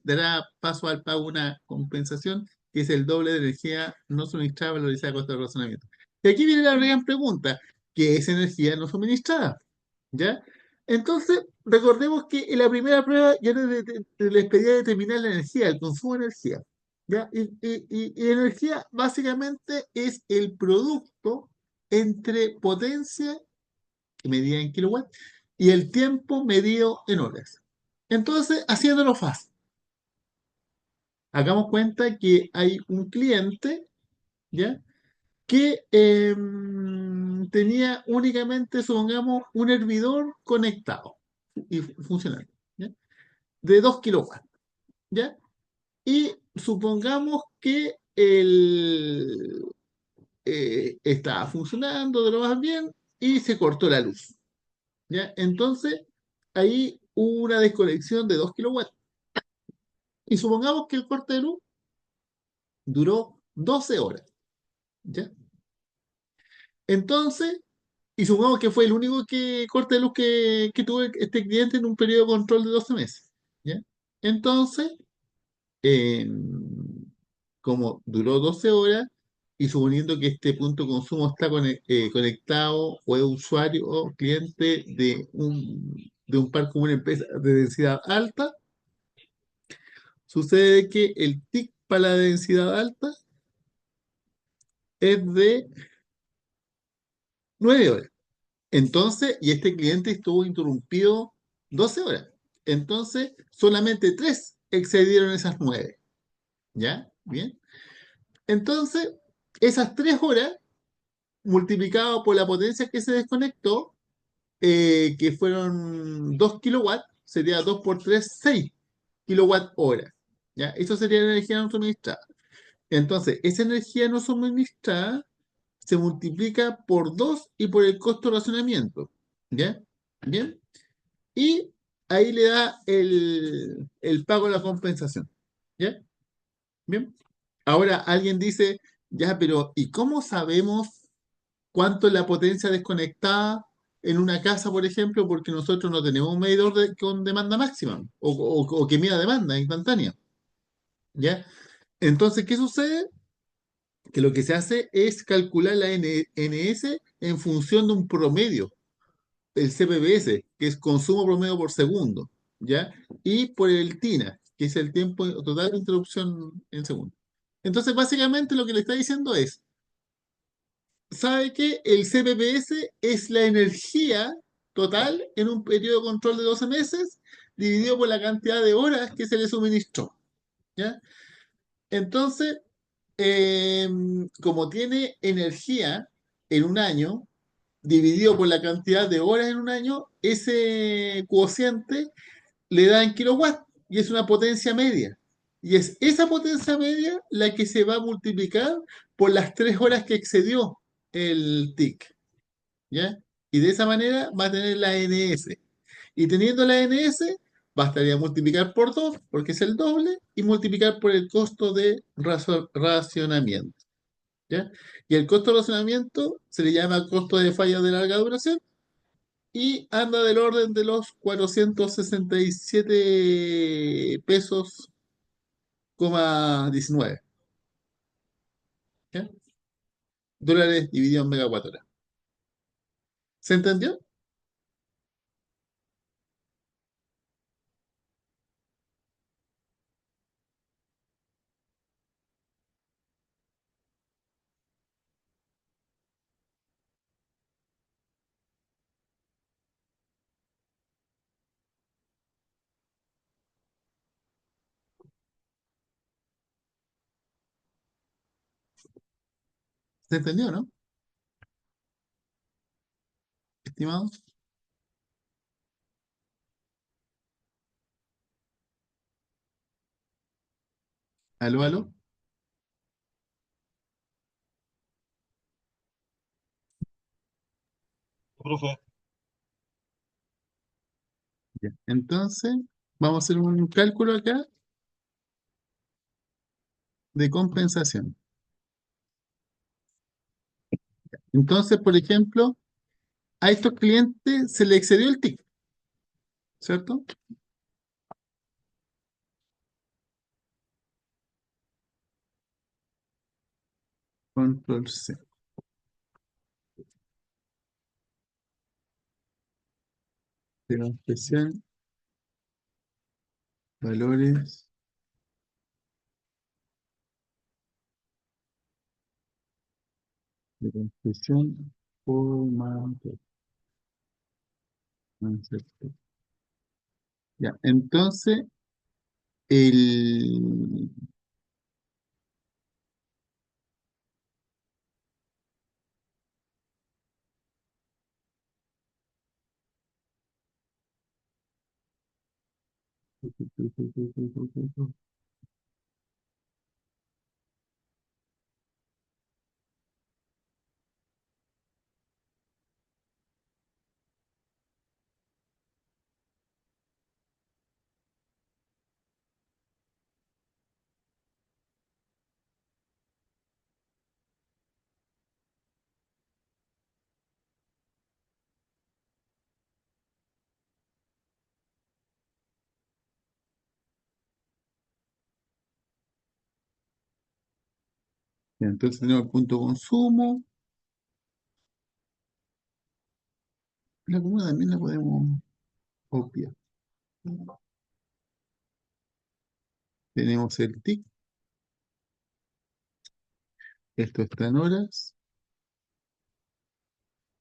Dará paso al pago de una compensación que es el doble de energía no suministrada valorizada a costa de razonamiento. Y aquí viene la gran pregunta, ¿qué es energía no suministrada? ¿Ya? Entonces, recordemos que en la primera prueba ya les pedía determinar la energía, el consumo de energía. ¿Ya? Y energía básicamente es el producto entre potencia, medida en kilowatts, y el tiempo medido en horas. Entonces, haciéndolo fácil, hagamos cuenta que hay un cliente, ¿ya? Que tenía únicamente, supongamos, un hervidor conectado y funcionando, ¿ya? De 2 kilowatts, ¿ya? Y supongamos que estaba funcionando de lo más bien y se cortó la luz, ¿ya? Entonces, ahí hubo una desconexión de 2 kilowatts. Y supongamos que el corte de luz duró 12 horas, ¿ya? Entonces, y supongamos que fue el único corte de luz que tuvo este cliente en un periodo de control de 12 meses, ¿ya? Entonces, eh, como duró 12 horas, y suponiendo que este punto de consumo está conectado o es usuario o cliente de un parque como una empresa de densidad alta, sucede que el TIC para la densidad alta es de 9 horas. Entonces, y este cliente estuvo interrumpido 12 horas. Entonces, solamente 3 excedieron esas 9. ¿Ya? Bien. Entonces, esas 3 horas, multiplicado por la potencia que se desconectó, que fueron 2 kilowatts, sería 2 por 3 6 kilowatt hora. ¿Ya? Eso sería la energía no suministrada. Entonces, esa energía no suministrada se multiplica por 2 y por el costo de racionamiento. ¿Ya? Bien. Y ahí le da el pago de la compensación. ¿Ya? Bien. Ahora alguien dice, ya, pero ¿y cómo sabemos cuánto es la potencia desconectada en una casa, por ejemplo? Porque nosotros no tenemos un medidor con demanda máxima o que mida demanda instantánea. ¿Ya? Entonces, ¿qué sucede? Que lo que se hace es calcular la NS en función de un promedio, el CPBS, que es consumo promedio por segundo, ¿ya? Y por el TINA, que es el tiempo total de interrupción en segundo. Entonces, básicamente lo que le está diciendo es, ¿sabe que el CPBS es la energía total en un periodo de control de 12 meses dividido por la cantidad de horas que se le suministró? ¿Ya? Entonces, como tiene energía en un año, dividido por la cantidad de horas en un año, ese cociente le da en kilowatts y es una potencia media. Y es esa potencia media la que se va a multiplicar por las 3 horas que excedió el TIC, ¿ya? Y de esa manera va a tener la NS. Y teniendo la NS, bastaría multiplicar por 2, porque es el doble, y multiplicar por el costo de racionamiento, ¿ya? Y el costo de racionamiento se le llama costo de falla de larga duración y anda del orden de los 467 pesos, 19, ¿ya? Dólares dividido en megawatt hora. ¿Se entendió? ¿Se entendió, no? Estimados. Aló, aló. Profe, Ya. Entonces, vamos a hacer un cálculo acá de compensación. Entonces, por ejemplo, a estos clientes se le excedió el ticket, ¿cierto? Control C. Tema especial, valores, de construcción, formato, concepto. Ya, entonces, el, ya, entonces tenemos el punto consumo. La comuna también la podemos obviar. Tenemos el TIC, esto está en horas,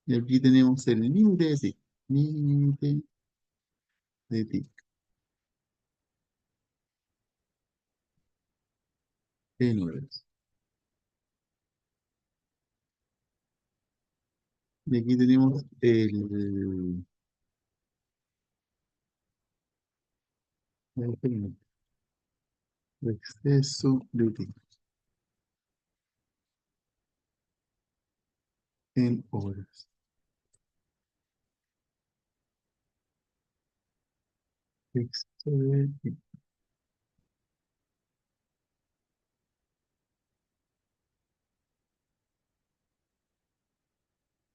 y aquí tenemos el límite de TIC. Límite de TIC en horas. Y aquí tenemos el exceso de TIC en horas. Exceso de TIC.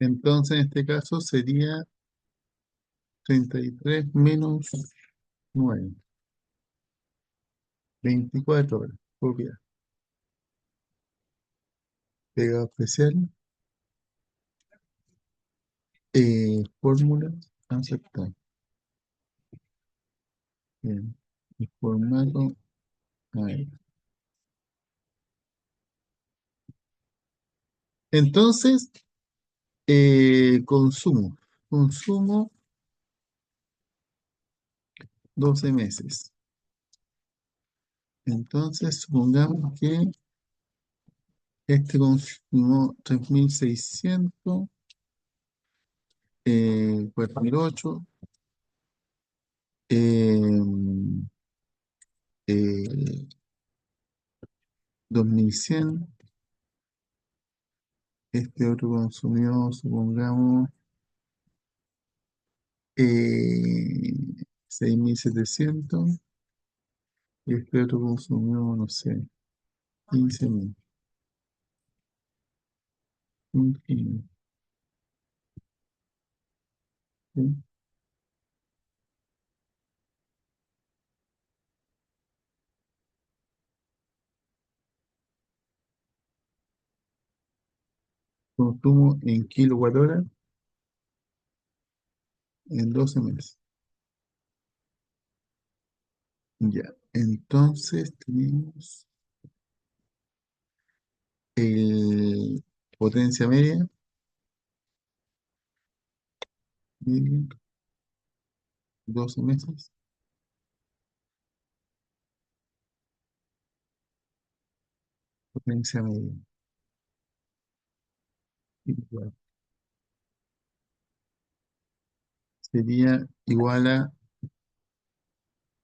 Entonces, en este caso sería 33 menos 9, 24 horas. Copiar. Pegado especial. Fórmulas. Aceptar. Bien. El formato. A ver. Entonces, consumo. Consumo 12 meses. Entonces, supongamos que este consumo 3.600, 4.008, eh, 2.100. Este otro consumió, supongamos, 6.700. Y este otro consumió, no sé, 15.000. ¿Sí? Consumo en kilowatt hora en 12 meses. Ya, entonces tenemos el potencia media, media, 12 meses, potencia media. kilowatt sería igual a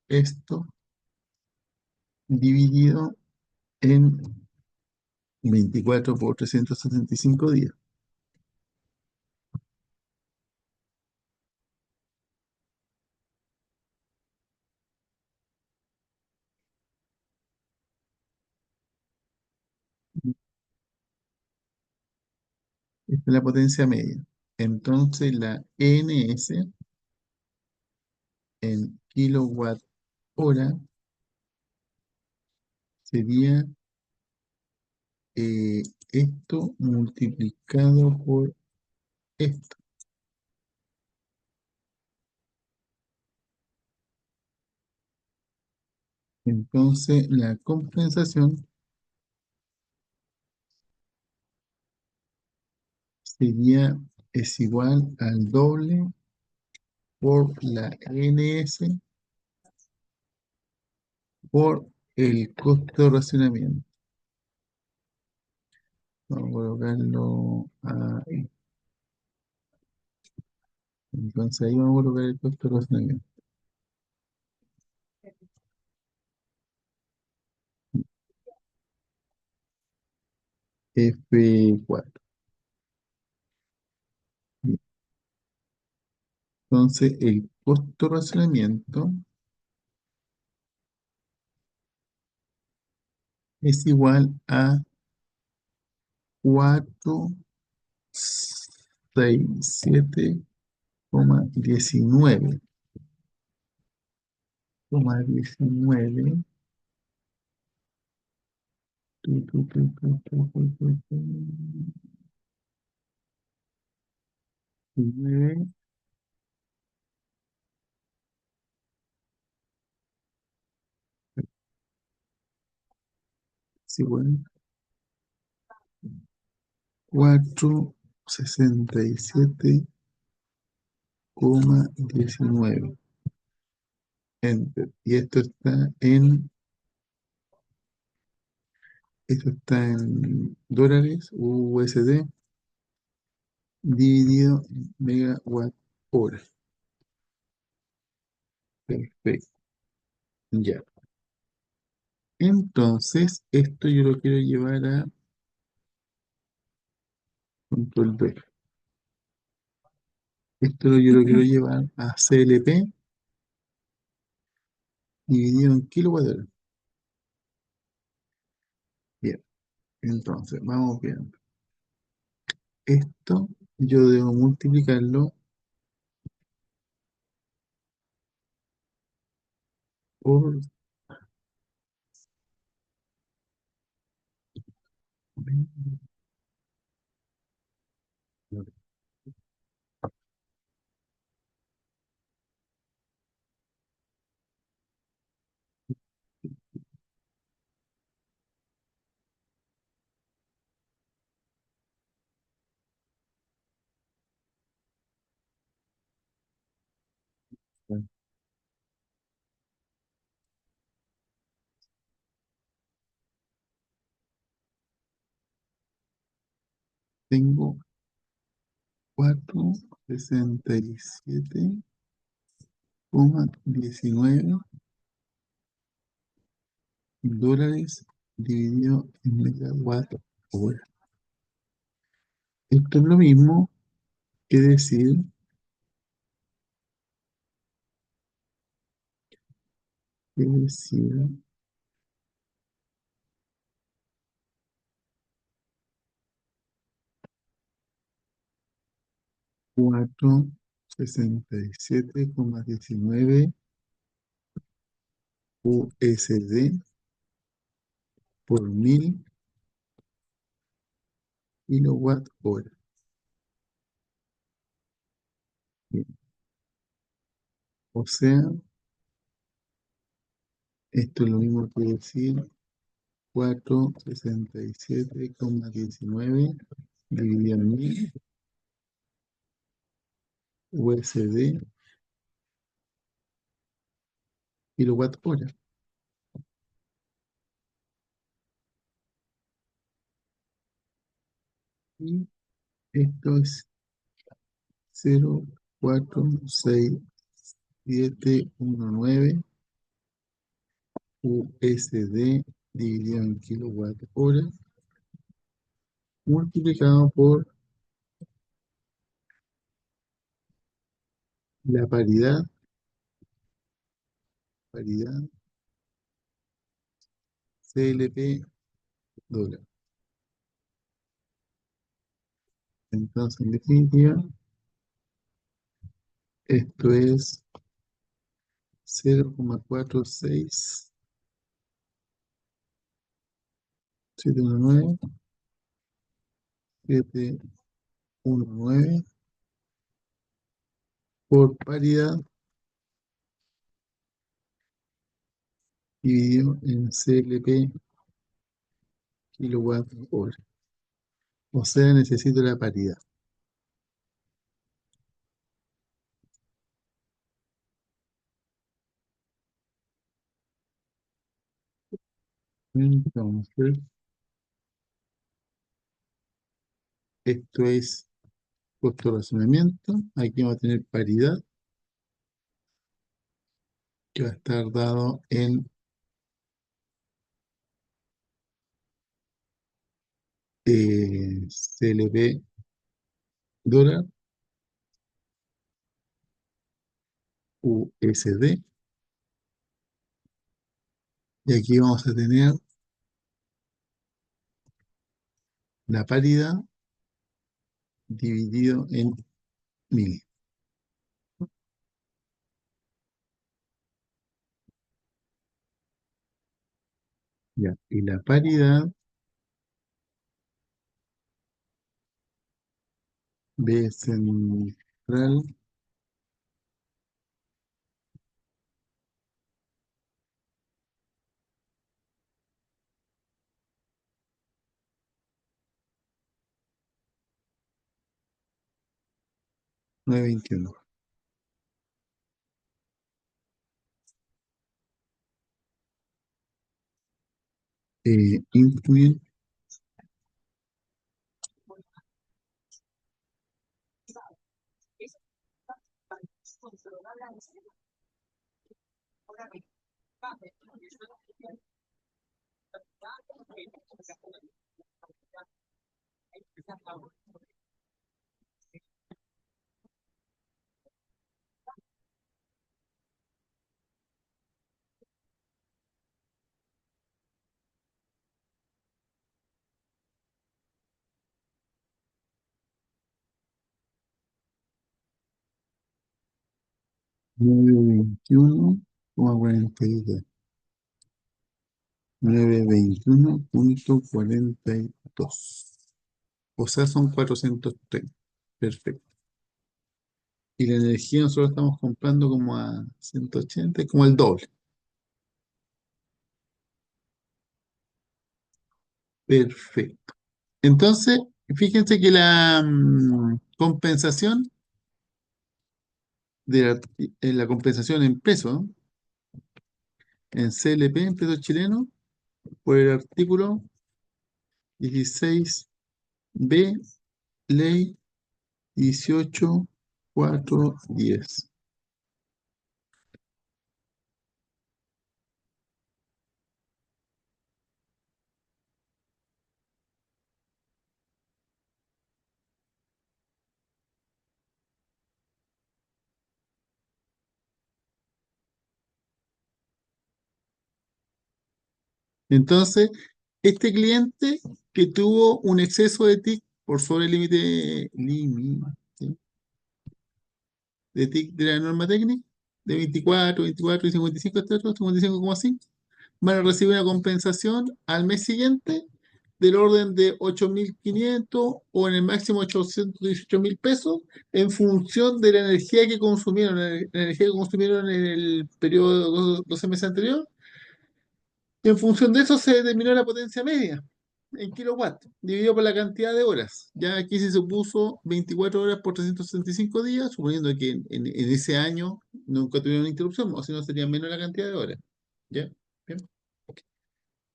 esto dividido en 24 por 365 días. Esta es la potencia media. Entonces la NS en kilowatt hora sería eh, esto multiplicado por esto. Entonces la compensación es igual al doble por la NS por el costo de racionamiento. Vamos a colocarlo ahí. Entonces ahí vamos a colocar el costo de racionamiento. F4. Entonces el costo de racionamiento es igual a 467,19. 19. Tu, tu. 19 es igual a 467,19. Enter. Y esto está en dólares USD dividido en megawatt hora. Perfecto. Ya. Entonces, esto yo lo quiero llevar a control B. Yo lo quiero llevar a CLP dividido en kilowatt hora. Bien. Entonces, vamos viendo. Esto yo debo multiplicarlo por tengo 467,19 dólares dividido en megawatt hora. Esto es lo mismo que decir 467,19 USD por 1000 kilowatt hora. Bien. O sea, esto es lo mismo que decir 467,19 dividido en 1000 USD kilowatt hora. Y Esto es 0,467719 USD dividido en kilowatt hora multiplicado por la paridad CLP dólar. Entonces, en definitiva, esto es 0,46719 por paridad dividido en CLP kilowatt hora. O sea, necesito la paridad. Entonces, esto es costo de razonamiento. Aquí vamos a tener paridad, que va a estar dado en CLP dólar USD. Y aquí vamos a tener la paridad dividido en 1000. Ya. Y la paridad B central nueve veintiuno. Incluyen nueve veintiuno coma 42. 921,42. O sea, son 430. Perfecto. Y la energía nosotros estamos comprando como a 180, es como el doble. Perfecto. Entonces, fíjense que la compensación en la compensación en peso, en CLP, en peso chileno, por el artículo 16B, ley 18.410. Entonces, este cliente que tuvo un exceso de TIC por sobre el límite de TIC de la norma técnica, de 24 y 55, 55,5, van a recibir una compensación al mes siguiente del orden de 8.500 o en el máximo 818.000 pesos en función de la energía que consumieron, la energía que consumieron en el periodo de 12 meses anterior. En función de eso se determinó la potencia media en kilowatts, dividido por la cantidad de horas. Ya aquí se supuso 24 horas por 365 días, suponiendo que en ese año nunca tuvieron interrupción, o si no sería menos la cantidad de horas. ¿Ya? Bien.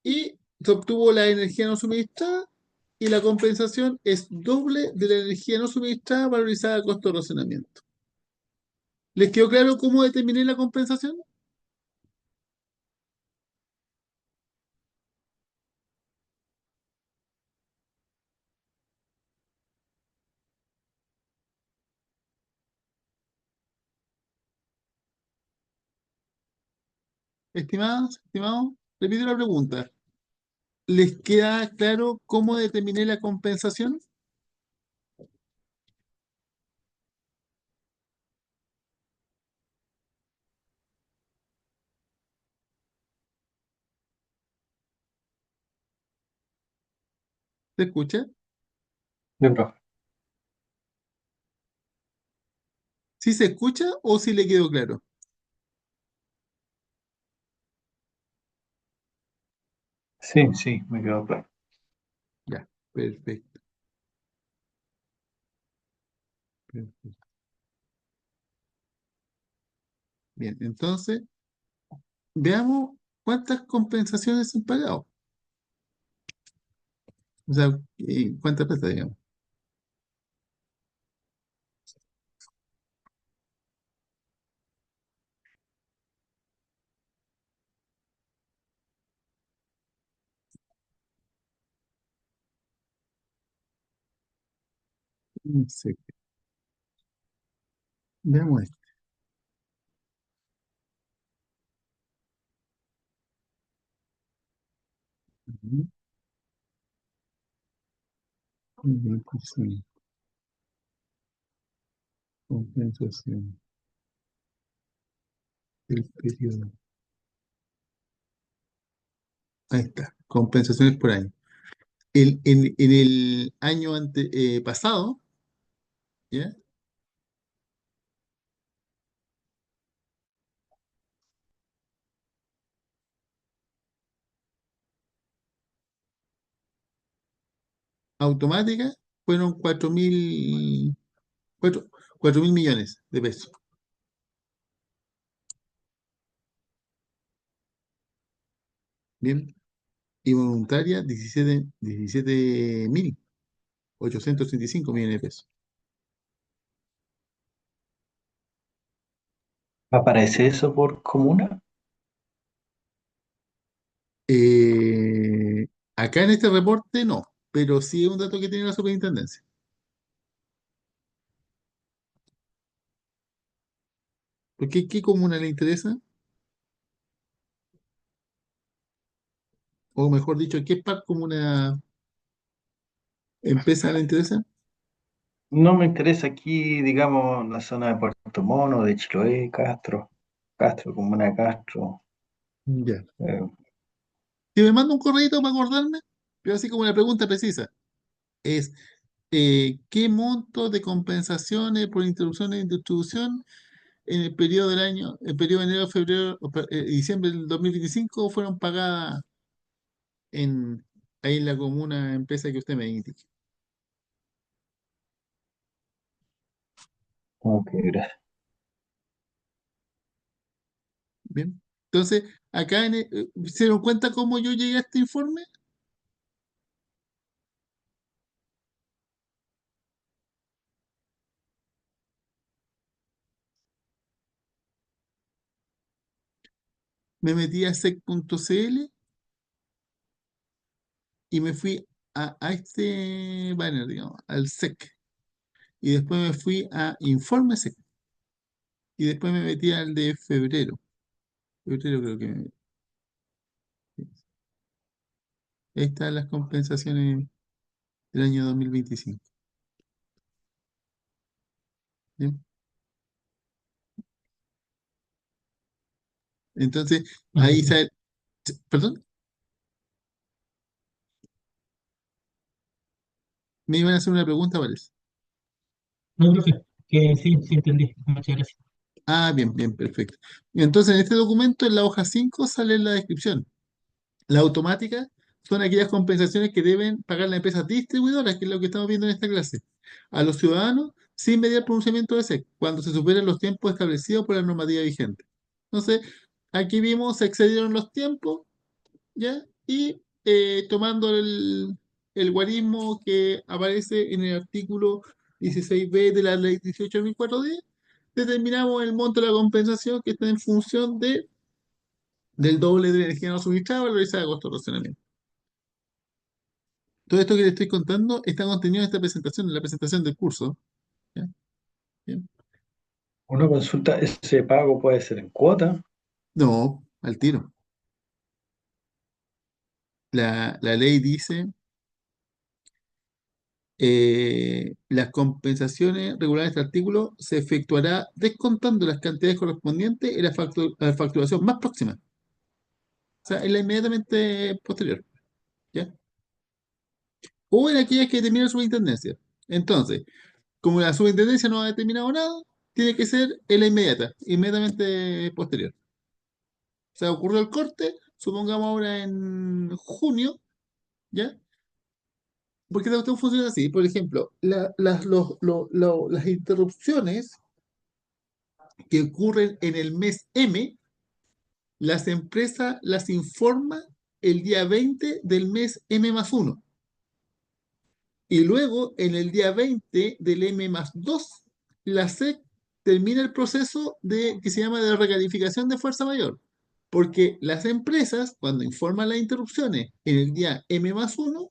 Y se obtuvo la energía no suministrada y la compensación es doble de la energía no suministrada valorizada a costo de racionamiento. ¿Les quedó claro cómo determiné la compensación? Estimados, estimados, repito la pregunta. ¿Les queda claro cómo determiné la compensación? ¿Se escucha? Sí, profe. ¿Sí se escucha o sí le quedó claro? Sí, sí, me quedó claro. Ya, perfecto, perfecto. Bien, entonces, veamos cuántas compensaciones se han pagado. O sea, cuántas plata, digamos. Sí, veamos esto. Ujú. 25, compensación del periodo. Ahí está, compensaciones por año. En el año pasado, ¿ya? Automática fueron 4.000 millones de pesos. Bien, y voluntaria 17.835 millones de pesos. ¿Aparece eso por comuna? Eh, Acá en este reporte no, pero sí es un dato que tiene la superintendencia. ¿Por qué comuna le interesa? O mejor dicho, ¿qué par comuna empresa le interesa? No me interesa aquí, digamos, la zona de Puerto Mono, de Chiloé, Castro, comuna de Castro. Ya. eh, Si me manda un correo para acordarme, pero así como una pregunta precisa, es ¿qué monto de compensaciones por interrupción de distribución en el periodo de enero, febrero, diciembre del 2025 fueron pagadas en, ahí en la comuna empresa que usted me indique? ok, gracias. Bien. Entonces, acá ¿se dieron cuenta cómo yo llegué a este informe? Me metí a sec.cl y me fui a este banner, digamos, al SEC. Y después me fui a informe SEC. Y después me metí al de febrero. Febrero creo que me metí. Ahí están las compensaciones del año 2025. ¿Bien? Entonces, Ah, ahí ya. sale, perdón, me iban a hacer una pregunta, parece. No, profe, que sí, sí entendí. Muchas gracias. Ah, bien, bien, perfecto. Y entonces, en este documento, en la hoja 5 sale la descripción. La automática son aquellas compensaciones que deben pagar las empresas distribuidoras, que es lo que estamos viendo en esta clase, a los ciudadanos sin mediar pronunciamiento de SEC, cuando se superan los tiempos establecidos por la normativa vigente. Entonces, aquí vimos, se excedieron los tiempos, ¿ya? Y tomando el guarismo que aparece en el artículo 16b de la ley 18.004 determinamos el monto de la compensación que está en función del doble de la energía no suministrada valorizada a costo de racionamiento. Todo esto que le estoy contando está contenido en esta presentación, en la presentación del curso. ¿Ya? Bien. Una consulta, ¿ese pago puede ser en cuota? No, al tiro. La ley dice, las compensaciones reguladas de este artículo se efectuará descontando las cantidades correspondientes en la facturación más próxima. O sea, en la inmediatamente posterior. ¿Ya? O en aquellas que determina la superintendencia. Entonces, como la superintendencia no ha determinado nada, tiene que ser en la inmediata, inmediatamente posterior. O sea, ocurrió el corte, supongamos ahora en junio, ¿ya? Porque la cuestión funciona así. Por ejemplo, las interrupciones que ocurren en el mes M, las empresas las informan el día 20 del mes M+1. Y luego, en el día 20 del M+2, la SEC termina el proceso que se llama de recalificación de fuerza mayor. Porque las empresas, cuando informan las interrupciones en el día M+1,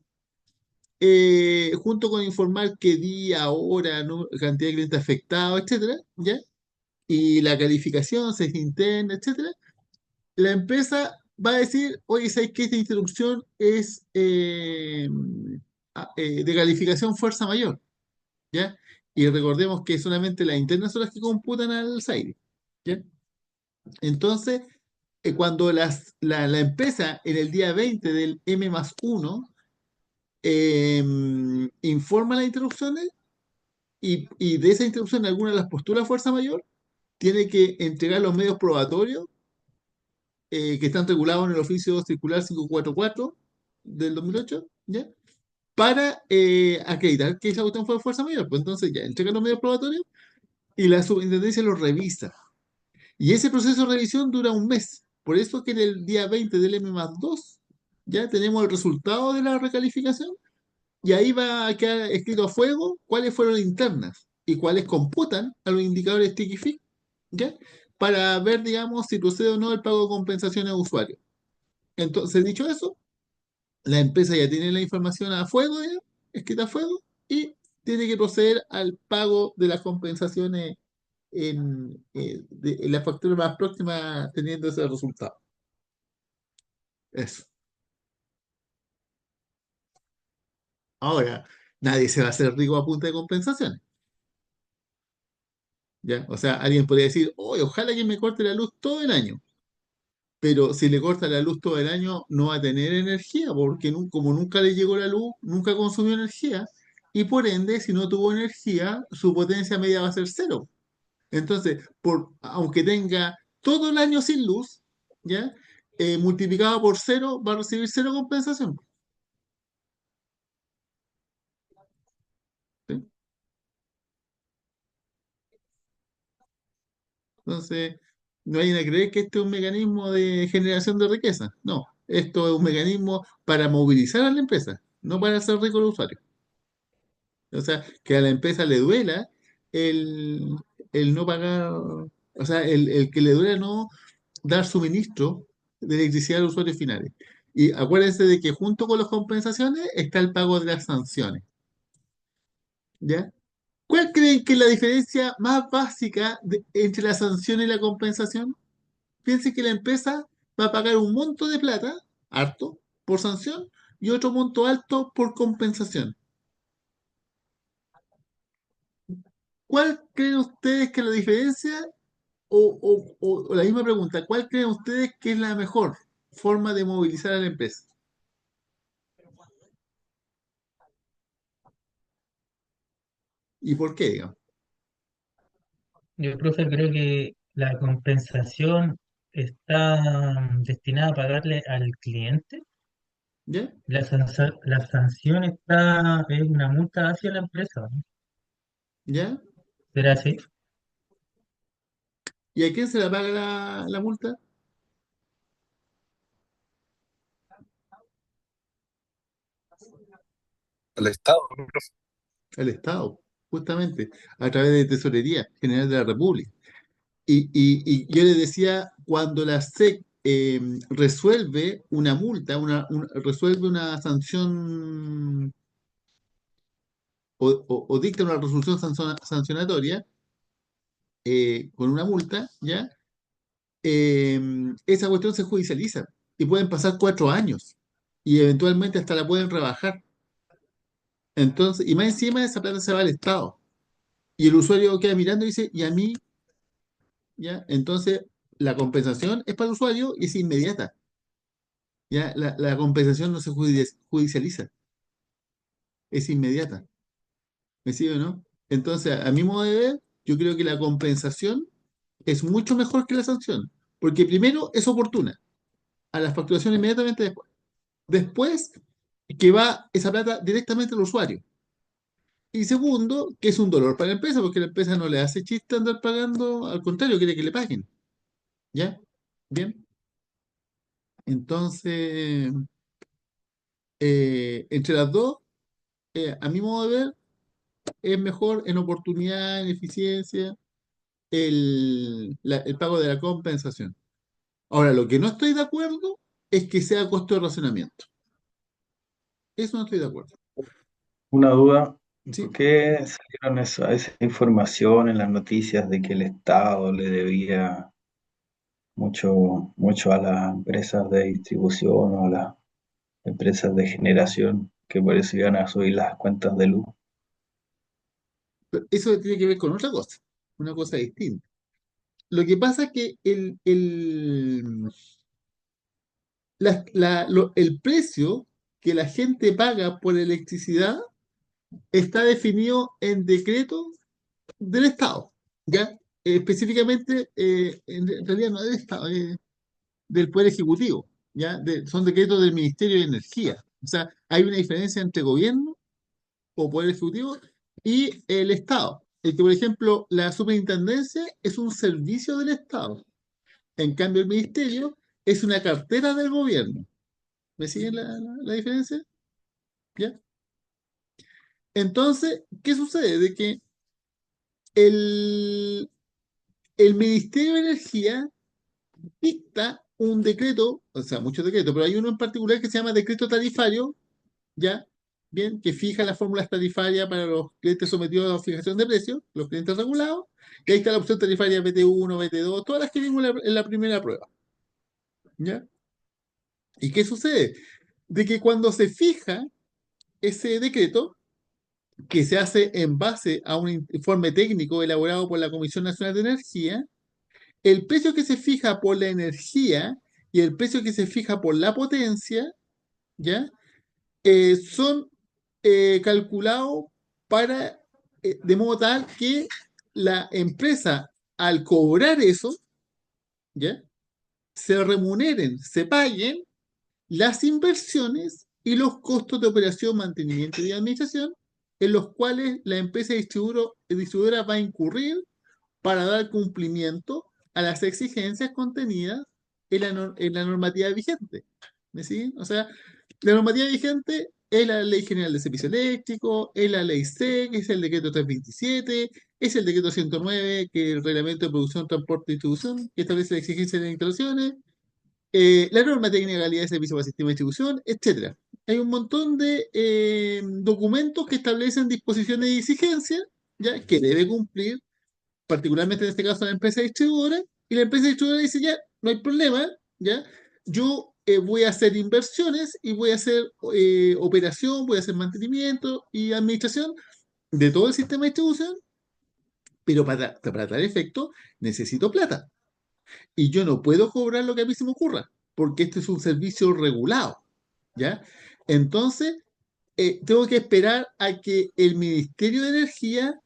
junto con informar qué día, hora, cantidad de clientes afectados, etcétera, ¿ya? Y la calificación, si es interna, etcétera, la empresa va a decir, oye, ¿sabes que esta interrupción es de calificación fuerza mayor? ¿Ya? Y recordemos que solamente las internas son las que computan al SAIDI, ¿ya? Entonces, cuando la empresa en el día 20 del M+1 informa las interrupciones y de esa interrupción alguna de las posturas fuerza mayor, tiene que entregar los medios probatorios que están regulados en el oficio circular 544 del 2008, ¿ya? Para acreditar que esa cuestión fue fuerza mayor. Pues entonces ya entregan los medios probatorios y la superintendencia los revisa. Y ese proceso de revisión dura un mes. Por eso que en el día 20 del M+2 ya tenemos el resultado de la recalificación y ahí va a quedar escrito a fuego cuáles fueron internas y cuáles computan a los indicadores Sticky Fix, ¿ya? Para ver, digamos, si procede o no el pago de compensaciones a usuarios. Entonces, dicho eso, la empresa ya tiene la información a fuego, ya, escrita a fuego, y tiene que proceder al pago de las compensaciones en la factura más próxima teniendo ese resultado. Eso. Ahora, nadie se va a hacer rico a punta de compensaciones. ¿Ya? O sea, alguien podría decir, oye, ojalá que me corte la luz todo el año. Pero si le corta la luz todo el año, no va a tener energía, porque como nunca le llegó la luz, nunca consumió energía, y por ende, si no tuvo energía, su potencia media va a ser cero. Entonces, aunque tenga todo el año sin luz, ¿ya? Multiplicado por cero, va a recibir cero compensación. ¿Sí? Entonces, no vayan a creer que este es un mecanismo de generación de riqueza. No, esto es un mecanismo para movilizar a la empresa, no para hacer rico al usuario. O sea, que a la empresa le duela el, el no pagar, o sea, el que le duela no dar suministro de electricidad a los usuarios finales. Y acuérdense de que junto con las compensaciones está el pago de las sanciones. ¿Ya? ¿Cuál creen que es la diferencia más básica entre la sanción y la compensación? Piensen que la empresa va a pagar un monto de plata, harto, por sanción, y otro monto alto por compensación. ¿Cuál creen ustedes que es la diferencia? O la misma pregunta, ¿cuál creen ustedes que es la mejor forma de movilizar a la empresa? ¿Y por qué, digamos? Yo, profe, creo que la compensación está destinada a pagarle al cliente. ¿Ya? La sanción es una multa hacia la empresa, ¿no? ¿Ya? ¿Será así? ¿Y a quién se le paga la multa? al Estado, profe. al Estado, justamente, a través de Tesorería General de la República. Y yo le decía, cuando la SEC resuelve una multa, resuelve una sanción o dicta una resolución sancionatoria con una multa, ¿ya? Esa cuestión se judicializa y pueden pasar 4 años y eventualmente hasta la pueden rebajar. Entonces, y más encima esa plata se va al Estado. Y el usuario queda mirando y dice, ¿y a mí? ¿Ya? Entonces, la compensación es para el usuario y es inmediata. ¿Ya? La compensación no se judicializa, es inmediata. ¿Me sigue o no? Entonces, a mi modo de ver, yo creo que la compensación es mucho mejor que la sanción, porque primero es oportuna, a la facturación inmediatamente después. Después, que va esa plata directamente al usuario. Y segundo, que es un dolor para la empresa, porque la empresa no le hace chiste andar pagando, al contrario, quiere que le paguen. ¿Ya? Bien. Entonces, entre las dos, a mi modo de ver, es mejor en oportunidad, en eficiencia, el pago de la compensación. Ahora, lo que no estoy de acuerdo es que sea costo de racionamiento. Eso no estoy de acuerdo. Una duda, ¿Sí? ¿por qué salieron esa información en las noticias de que el Estado le debía mucho a las empresas de distribución o a las empresas de generación, que por eso iban a subir las cuentas de luz? Pero eso tiene que ver con otra cosa, una cosa distinta. Lo que pasa es que el precio que la gente paga por electricidad está definido en decreto del Estado, ¿ya? Específicamente, en realidad no del Estado, del Poder Ejecutivo, ¿ya? Son decretos del Ministerio de Energía. O sea, hay una diferencia entre gobierno o Poder Ejecutivo y el Estado. El que, por ejemplo, la superintendencia es un servicio del Estado. En cambio, el ministerio es una cartera del gobierno. ¿Me siguen la diferencia? ¿Ya? Entonces, ¿qué sucede? De que el, el Ministerio de Energía dicta un decreto, o sea, muchos decretos, pero hay uno en particular que se llama decreto tarifario, ¿ya? Bien, que fija las fórmulas tarifarias para los clientes sometidos a fijación de precios, los clientes regulados, y ahí está la opción tarifaria BT1, BT2, todas las que vimos en la primera prueba, ¿ya? ¿Y qué sucede? De que cuando se fija ese decreto, que se hace en base a un informe técnico elaborado por la Comisión Nacional de Energía, el precio que se fija por la energía y el precio que se fija por la potencia, ¿ya? Son calculados para, de modo tal que la empresa, al cobrar eso, ¿ya? Se remuneren, se paguen las inversiones y los costos de operación, mantenimiento y administración en los cuales la empresa distribuidora va a incurrir para dar cumplimiento a las exigencias contenidas en la normativa vigente. ¿Me siguen? O sea, la normativa vigente es la Ley General de Servicio Eléctrico, es la Ley C, que es el decreto 327, es el decreto 109, que es el Reglamento de Producción, Transporte y Distribución, que establece las exigencias de las instalaciones, la norma técnica de calidad de servicio para sistema de distribución, etcétera. Hay un montón de documentos que establecen disposiciones y exigencias, ¿ya? Que debe cumplir, particularmente en este caso la empresa distribuidora, y la empresa distribuidora dice, ya, no hay problema, ¿ya? Yo voy a hacer inversiones y voy a hacer operación, voy a hacer mantenimiento y administración de todo el sistema de distribución, pero para tal efecto necesito plata. Y yo no puedo cobrar lo que a mí se me ocurra, porque este es un servicio regulado, ¿ya? Entonces, tengo que esperar a que el Ministerio de Energía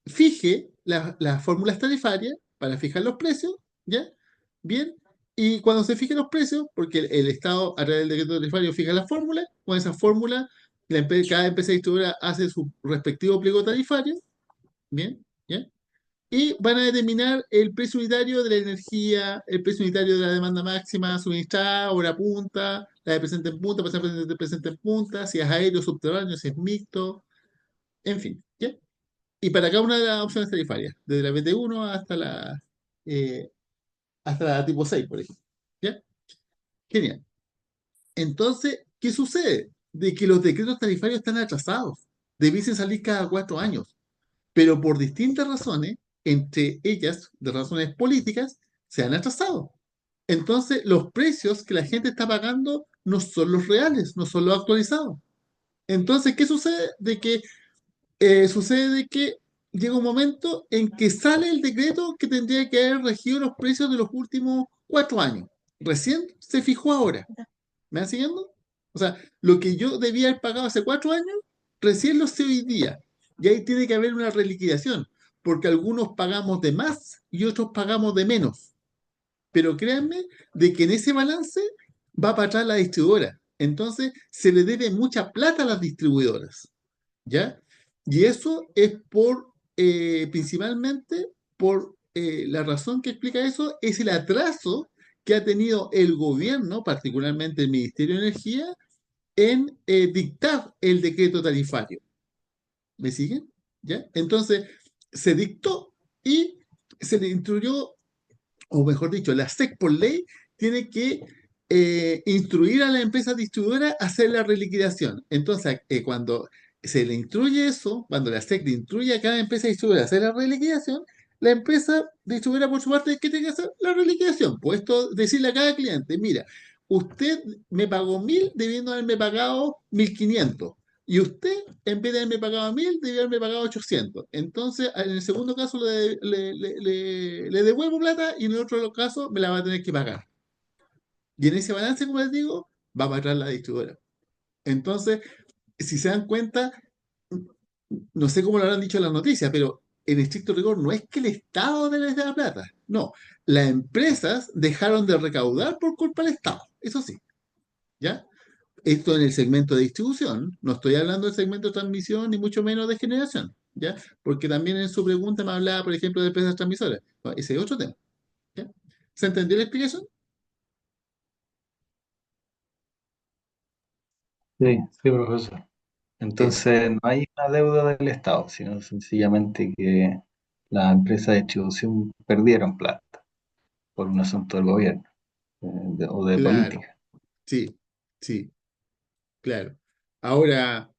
fije las fórmulas tarifarias para fijar los precios, ¿ya? Bien, y cuando se fijen los precios, porque el Estado a través del decreto tarifario fija las fórmulas, con esas fórmulas cada empresa distribuidora hace su respectivo pliego tarifario, ¿bien? ¿Ya? y van a determinar el precio unitario de la energía, el precio unitario de la demanda máxima suministrada, hora punta, la de presente en punta, presente, presente en punta, si es aéreo, subterráneo, si es mixto, en fin, ¿ya? Y para cada una de las opciones tarifarias, desde la BT1 hasta la tipo 6, por ejemplo. ¿Ya? Genial. Entonces, ¿qué sucede? De que los decretos tarifarios están atrasados. Debiesen salir cada 4 años, pero por distintas razones, entre ellas de razones políticas, se han atrasado. Entonces, los precios que la gente está pagando no son los reales, no son los actualizados. Entonces, ¿qué sucede? Sucede que llega un momento en que sale el decreto que tendría que haber regido los precios de los últimos 4 años. Recién se fijó ahora. ¿Me van siguiendo? O sea, lo que yo debía haber pagado hace 4 años, recién lo sé hoy día. Y ahí tiene que haber una reliquidación, porque algunos pagamos de más y otros pagamos de menos. Pero créanme de que en ese balance va para atrás la distribuidora. Entonces, se le debe mucha plata a las distribuidoras. ¿Ya? Y eso es principalmente por la razón que explica eso, es el atraso que ha tenido el gobierno, particularmente el Ministerio de Energía, en dictar el decreto tarifario. ¿Me siguen? ¿Ya? Entonces, se dictó y se le instruyó, o mejor dicho, la SEC por ley tiene que instruir a la empresa distribuidora a hacer la reliquidación. Entonces, cuando se le instruye eso, cuando la SEC le instruye a cada empresa distribuidora a hacer la reliquidación, la empresa distribuidora por su parte, ¿qué tiene que hacer? La reliquidación. Pues esto, decirle a cada cliente, mira, usted me pagó 1.000 debiendo haberme pagado 1.500. Y usted, en vez de haberme pagado 1.000, debió haberme pagado 800. Entonces, en el segundo caso le devuelvo plata y en el otro caso me la va a tener que pagar. Y en ese balance, como les digo, va a pagar la distribuidora. Entonces, si se dan cuenta, no sé cómo lo habrán dicho en las noticias, pero en estricto rigor no es que el Estado les dé la plata. No, las empresas dejaron de recaudar por culpa del Estado. Eso sí, ¿ya? Esto en el segmento de distribución, no estoy hablando del segmento de transmisión ni mucho menos de generación, ¿ya? Porque también en su pregunta me hablaba, por ejemplo, de empresas transmisoras. No, ese es otro tema, ¿ya? ¿Se entendió la explicación? Sí, sí, profesor. Eso, Entonces, no hay una deuda del Estado, sino sencillamente que las empresas de distribución perdieron plata por un asunto del gobierno o de claro, política. sí, sí, claro. Ahora,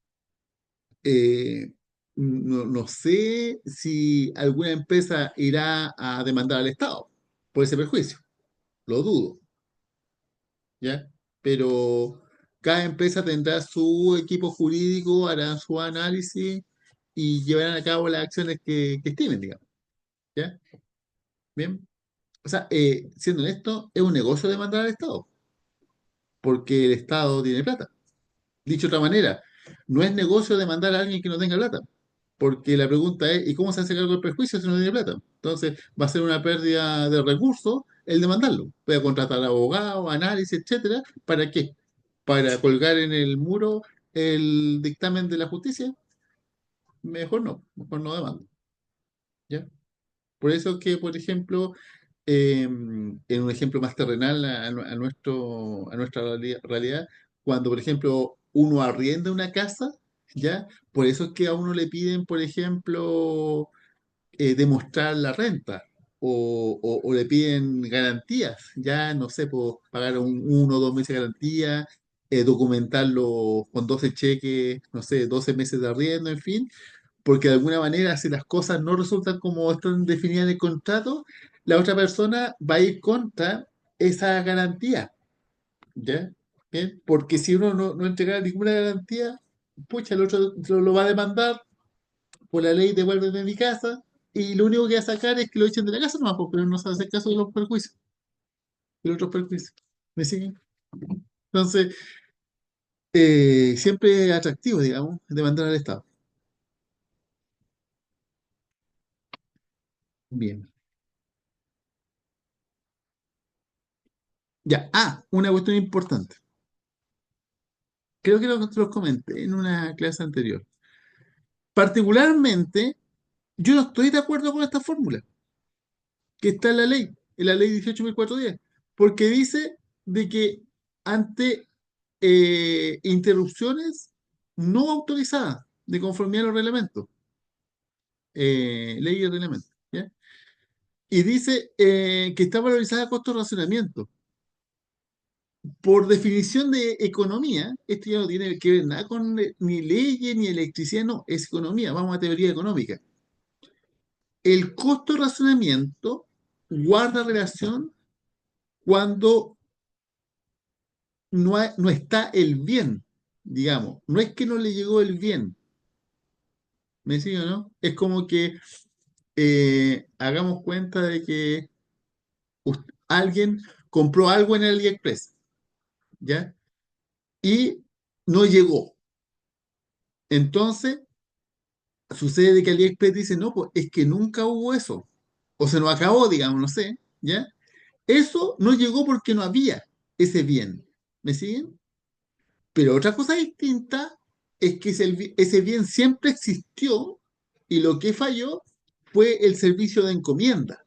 eh, no sé si alguna empresa irá a demandar al Estado por ese perjuicio, lo dudo, ¿ya? Pero cada empresa tendrá su equipo jurídico, harán su análisis y llevarán a cabo las acciones que estimen, digamos, ¿ya? Bien. O sea, siendo honesto, es un negocio demandar al Estado, porque el Estado tiene plata. Dicho de otra manera, no es negocio demandar a alguien que no tenga plata, porque la pregunta es, ¿y cómo se hace cargo del perjuicio si no tiene plata? Entonces, va a ser una pérdida de recursos el demandarlo. Puede contratar abogados, análisis, etcétera. ¿Para qué? ¿Para colgar en el muro el dictamen de la justicia? Mejor no demanda, ¿ya? Por eso que, por ejemplo, en un ejemplo más terrenal a nuestra realidad, cuando, por ejemplo, uno arrienda una casa, ¿ya? Por eso es que a uno le piden, por ejemplo, demostrar la renta o le piden garantías, ya no sé, pues pagar 1 o 2 meses de garantía, documentarlo con 12 cheques, no sé, 12 meses de arriendo, en fin, porque de alguna manera si las cosas no resultan como están definidas en el contrato, la otra persona va a ir contra esa garantía, ¿ya? ¿Bien? Porque si uno no entrega ninguna garantía, pucha, el otro lo va a demandar por la ley devuélveme mi casa, y lo único que va a sacar es que lo echen de la casa nomás, pero no se hace caso de los perjuicios, de los otros perjuicios. ¿Me siguen? Entonces, siempre es atractivo, digamos, demandar al Estado. Bien. Ya, una cuestión importante. Creo que los comenté en una clase anterior. Particularmente, Yo no estoy de acuerdo con esta fórmula que está en la ley 18.410, porque dice de que ante interrupciones no autorizadas de conformidad a los reglamentos, ley y reglamento, ¿ya? Y dice que está valorizada a costo de racionamiento. Por definición de economía, esto ya no tiene que ver nada con ni leyes ni electricidad, no, es economía, vamos a teoría económica. El costo de racionamiento guarda relación cuando no está el bien, digamos. No es que no le llegó el bien, ¿me sigue o no? Es como que hagamos cuenta de que alguien compró algo en el AliExpress, ¿ya? Y no llegó. Entonces, sucede de que AliExpress dice, no, pues es que nunca hubo eso. O se nos acabó, digamos, no sé, ¿ya? Eso no llegó porque no había ese bien. ¿Me siguen? Pero otra cosa distinta es que ese bien siempre existió y lo que falló fue el servicio de encomienda,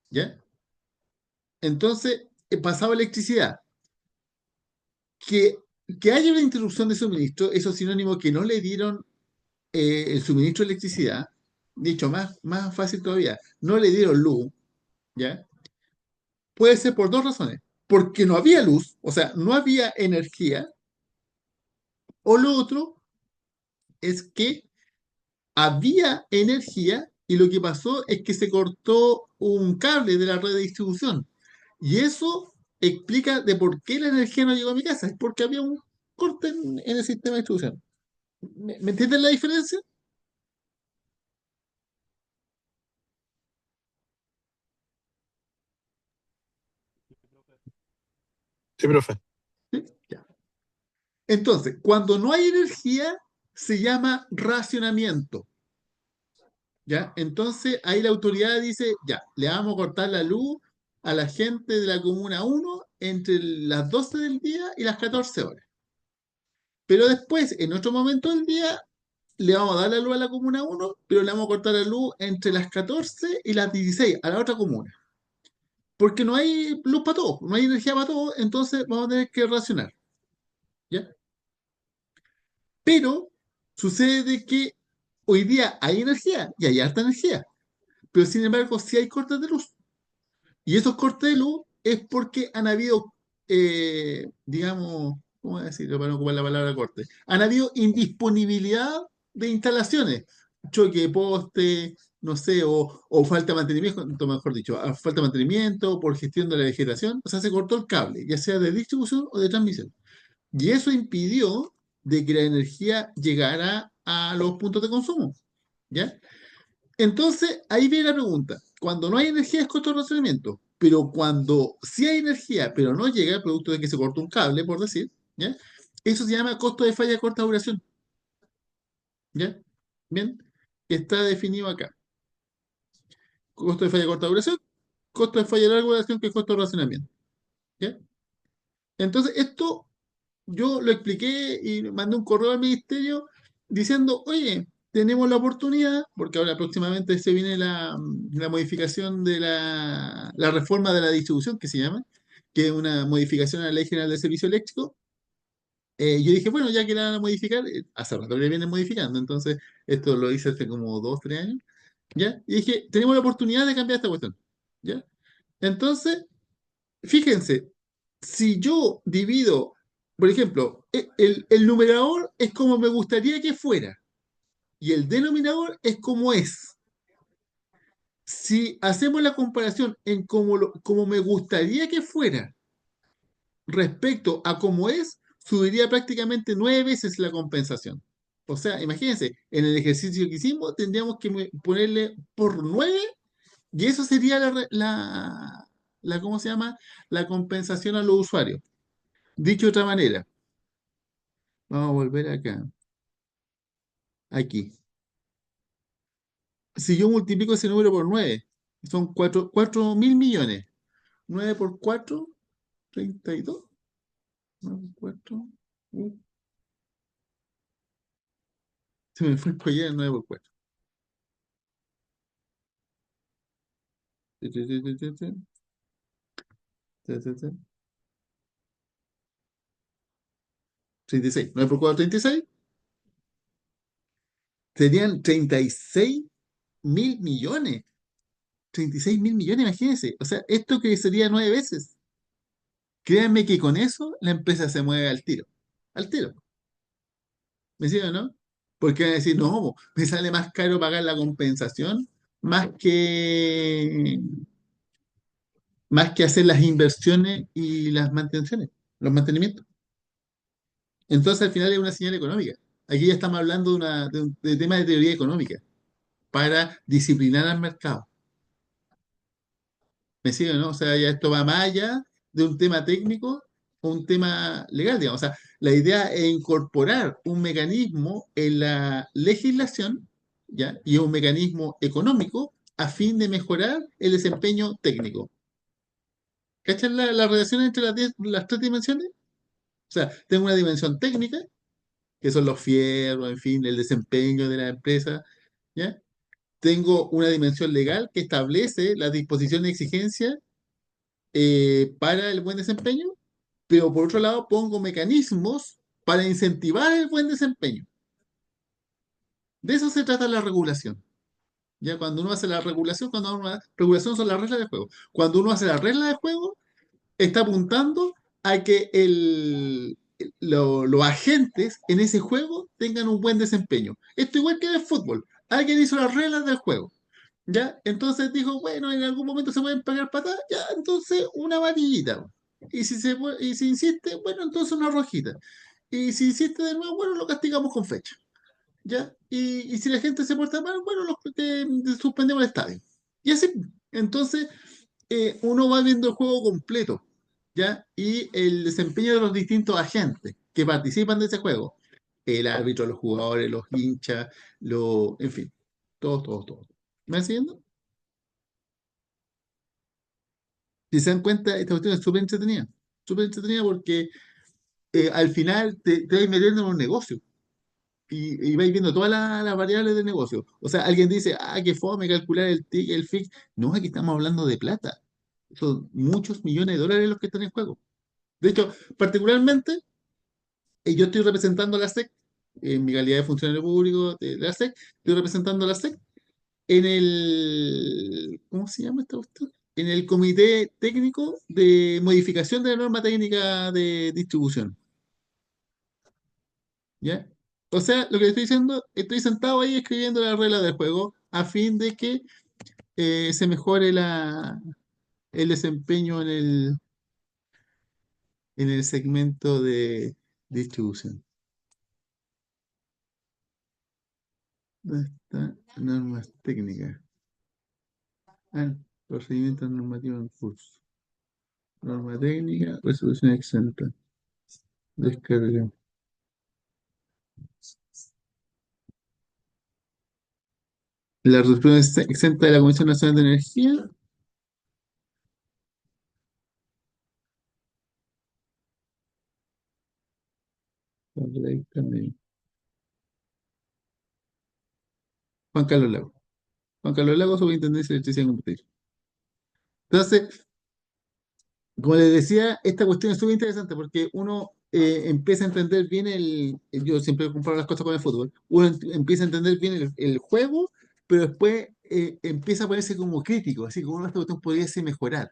¿ya? Entonces, pasaba electricidad. Que, que haya una interrupción de suministro, eso es sinónimo que no le dieron el suministro de electricidad, dicho más fácil todavía, no le dieron luz, ¿ya? Puede ser por dos razones. Porque no había luz, o sea, no había energía, o lo otro es que había energía y lo que pasó es que se cortó un cable de la red de distribución. Y eso explica de por qué la energía no llegó a mi casa, es porque había un corte en el sistema de distribución. ¿Me entienden la diferencia? Sí, profe. ¿Sí? Ya. Entonces, cuando no hay energía, se llama racionamiento. ¿Ya? Entonces, ahí la autoridad dice, ya, le vamos a cortar la luz a la gente de la Comuna 1 entre las 12 del día y las 14 horas. Pero después, en otro momento del día, le vamos a dar la luz a la Comuna 1, pero le vamos a cortar la luz entre las 14 y las 16 a la otra comuna. Porque no hay luz para todos, no hay energía para todos, entonces vamos a tener que racionar. ¿Ya? Pero sucede de que hoy día hay energía y hay alta energía, pero sin embargo sí hay cortes de luz. Y esos cortes de luz es porque han habido, digamos, ¿cómo decirlo para no ocupar la palabra corte? Han habido indisponibilidad de instalaciones, choque de poste, no sé, o falta de mantenimiento, mejor dicho, falta de mantenimiento por gestión de la vegetación, o sea, se cortó el cable, ya sea de distribución o de transmisión. Y eso impidió de que la energía llegara a los puntos de consumo, ¿ya? Entonces, ahí viene la pregunta. Cuando no hay energía es costo de racionamiento, pero cuando sí hay energía, pero no llega, producto de que se cortó un cable, por decir, ¿ya? Eso se llama costo de falla de corta duración, ¿ya? Bien, está definido acá. Costo de falla de corta duración, costo de falla de larga duración, que es costo de racionamiento, ¿ya? Entonces, esto yo lo expliqué y mandé un correo al ministerio diciendo, oye, tenemos la oportunidad, porque ahora próximamente se viene la modificación de la reforma de la distribución, que se llama, que es una modificación a la Ley General de Servicio Eléctrico. Yo dije, bueno, ya que la van a modificar, hace rato que la vienen modificando, entonces esto lo hice hace como 2, 3 años, ¿ya? Y dije, tenemos la oportunidad de cambiar esta cuestión, ¿ya? Entonces, fíjense, si yo divido, por ejemplo, el numerador es como me gustaría que fuera y el denominador es como es. Si hacemos la comparación en como me gustaría que fuera respecto a cómo es, subiría prácticamente 9 veces la compensación. O sea, imagínense, en el ejercicio que hicimos tendríamos que ponerle por 9 y eso sería ¿cómo se llama? La compensación a los usuarios. Dicho de otra manera, vamos a volver acá, aquí. Si yo multiplico ese número por 9, son 4.000 millones. 9 por 4, 32. 9 por 4, se me fue el collar 9 por 4. 36. 9 por 4, 36. Serían 36.000 millones. 36.000 millones, imagínense. O sea, esto que sería 9 veces. Créanme que con eso la empresa se mueve al tiro. Al tiro. ¿Me siguen, no? Porque van a decir, no, me sale más caro pagar la compensación más que hacer las inversiones y las mantenciones, los mantenimientos. Entonces, al final es una señal económica. Aquí ya estamos hablando de tema de teoría económica para disciplinar al mercado. ¿Me siguen, no? O sea, ya esto va más allá de un tema técnico o un tema legal, digamos. O sea, la idea es incorporar un mecanismo en la legislación, ¿ya? Y un mecanismo económico a fin de mejorar el desempeño técnico. ¿Cachan la relación entre las tres dimensiones? O sea, tengo una dimensión técnica, que son los fierros, en fin, el desempeño de la empresa, ¿ya? Tengo una dimensión legal que establece las disposiciones y exigencias para el buen desempeño, pero por otro lado pongo mecanismos para incentivar el buen desempeño. De eso se trata la regulación. Ya cuando uno hace la regulación, regulación son las reglas de juego. Cuando uno hace las reglas de juego, está apuntando a que los agentes en ese juego tengan un buen desempeño. Esto igual que en el fútbol. Alguien hizo las reglas del juego. ¿Ya? Entonces dijo, bueno, en algún momento se pueden pegar patadas, ya, entonces una amarillita. Y si insiste, bueno, entonces una rojita. Y si insiste de nuevo, bueno, lo castigamos con fecha. ¿Ya? Y si la gente se porta mal, bueno, suspendemos el estadio. Y así, entonces, uno va viendo el juego completo, ¿ya? Y el desempeño de los distintos agentes que participan de ese juego. El árbitro, los jugadores, los hinchas, en fin, todos, todos, todos. ¿Me van siguiendo? Si se dan cuenta, esta cuestión es súper entretenida. Súper entretenida porque al final te vas metiendo en un negocio y vais viendo todas las variables del negocio. O sea, alguien dice, qué fome calcular el TIC, el FIX. No, aquí estamos hablando de plata. Son muchos millones de dólares los que están en juego. De hecho, particularmente, yo estoy representando a la SEC, en mi calidad de funcionario público de la SEC, estoy representando a la SEC ¿cómo se llama esta cuestión? En el Comité Técnico de Modificación de la Norma Técnica de Distribución. ¿Ya? O sea, lo que estoy diciendo, estoy sentado ahí escribiendo las reglas del juego a fin de que se mejore el desempeño en el segmento de distribución. ¿Dónde están normas técnicas? Procedimientos normativos en curso. Norma técnica, resolución exenta. Descarga. La resolución exenta de la Comisión Nacional de Energía. Juan Carlos Lago. Juan Carlos Lago, Superintendencia de Electricidad y Combustible. Entonces, como les decía, esta cuestión es súper interesante porque uno empieza a entender bien yo siempre comparo las cosas con el fútbol, uno empieza a entender bien el juego, pero después empieza a ponerse como crítico, así como esta cuestión podría mejorar,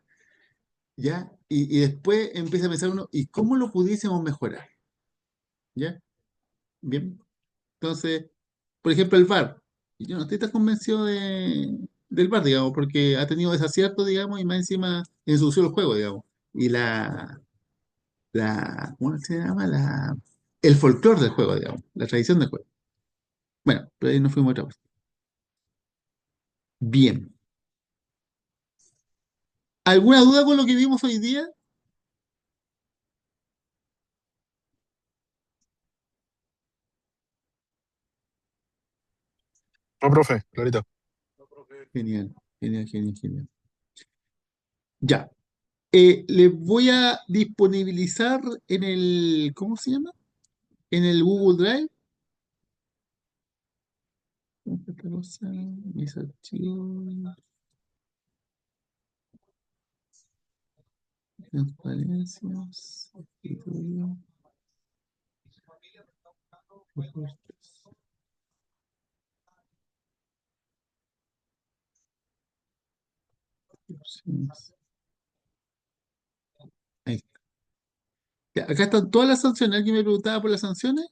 ¿ya? Y después empieza a pensar uno, ¿y cómo lo pudiésemos mejorar? ¿Ya? Bien. Entonces, por ejemplo, el VAR. Yo no estoy tan convencido del VAR, digamos, porque ha tenido desaciertos, digamos, y más encima ensució el juego, digamos. Y ¿cómo se llama? El folclore del juego, digamos, la tradición del juego. Bueno, pero ahí nos fuimos a otra cosa. Bien. ¿Alguna duda con lo que vimos hoy día? No, profe, clarito. Genial, genial, genial, genial. Ya. Les voy a disponibilizar ¿cómo se llama? En el Google Drive. Esta cosa, mis archivos. Transparencias, escritorio, reportes. Opciones. Ahí está. Ya, acá están todas las sanciones. Alguien me preguntaba por las sanciones.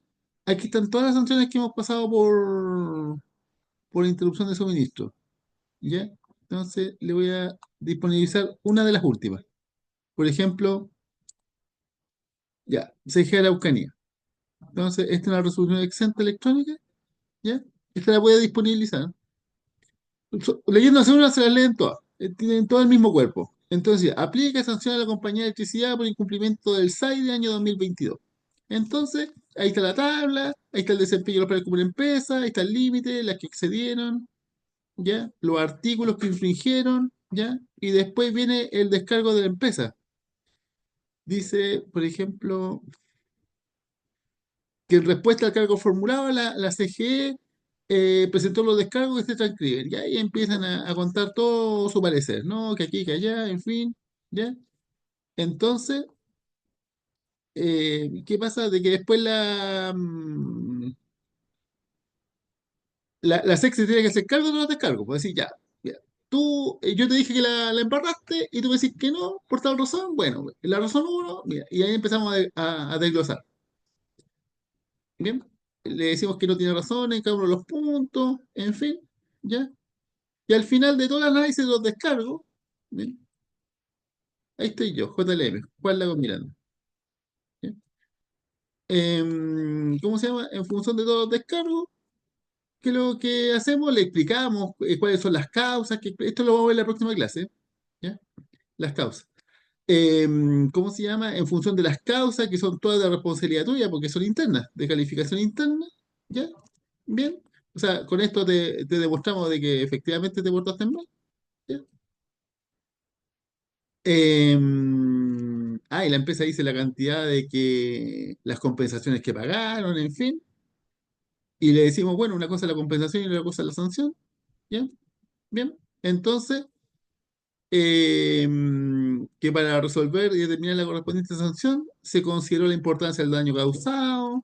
Aquí están todas las sanciones que hemos pasado por interrupción de suministro. ¿Ya? Entonces le voy a disponibilizar una de las últimas. Por ejemplo, ya, CGA Araucanía. Entonces, esta es una resolución exenta electrónica. ¿Ya? Esta la voy a disponibilizar. Leyendo así una se las leen todas. Tienen todo el mismo cuerpo. Entonces, aplica sanción a la compañía de electricidad por incumplimiento del SAI de año 2022. Entonces, ahí está la tabla, ahí está el desempeño de los planes como una empresa, ahí está el límite, las que excedieron, ¿ya? Los artículos que infringieron, ¿ya? Y después viene el descargo de la empresa. Dice, por ejemplo, que en respuesta al cargo formulado, la CGE presentó los descargos que se transcriben, ¿ya? Y empiezan a contar todo su parecer, ¿no? Que aquí, que allá, en fin, ¿ya? Entonces, ¿qué pasa? De que después la SEC se tiene que hacer cargo de los descargos, pues decir, ya, ya, tú, yo te dije que la embarraste y tú me decís que no, por tal razón, bueno, la razón uno, mira, y ahí empezamos a desglosar, ¿bien? Le decimos que no tiene razón en cada uno de los puntos, en fin, ¿ya? Y al final de todo el análisis de los descargos, ¿bien? Ahí estoy yo, JLM, Juan Lago Miranda. ¿Bien? ¿Cómo se llama? En función de todos los descargos, ¿qué es lo que hacemos? Le explicamos cuáles son las causas, que esto lo vamos a ver en la próxima clase, ¿ya? Las causas. ¿Cómo se llama? En función de las causas, que son todas de responsabilidad tuya, porque son internas, de calificación interna, ¿ya? Bien. O sea, con esto te demostramos de que efectivamente te portaste mal, ¿ya? Y la empresa dice la cantidad de que las compensaciones que pagaron, en fin, y le decimos, bueno, una cosa es la compensación y otra cosa es la sanción, ¿ya? Bien. Entonces, que para resolver y determinar la correspondiente sanción se consideró la importancia del daño causado,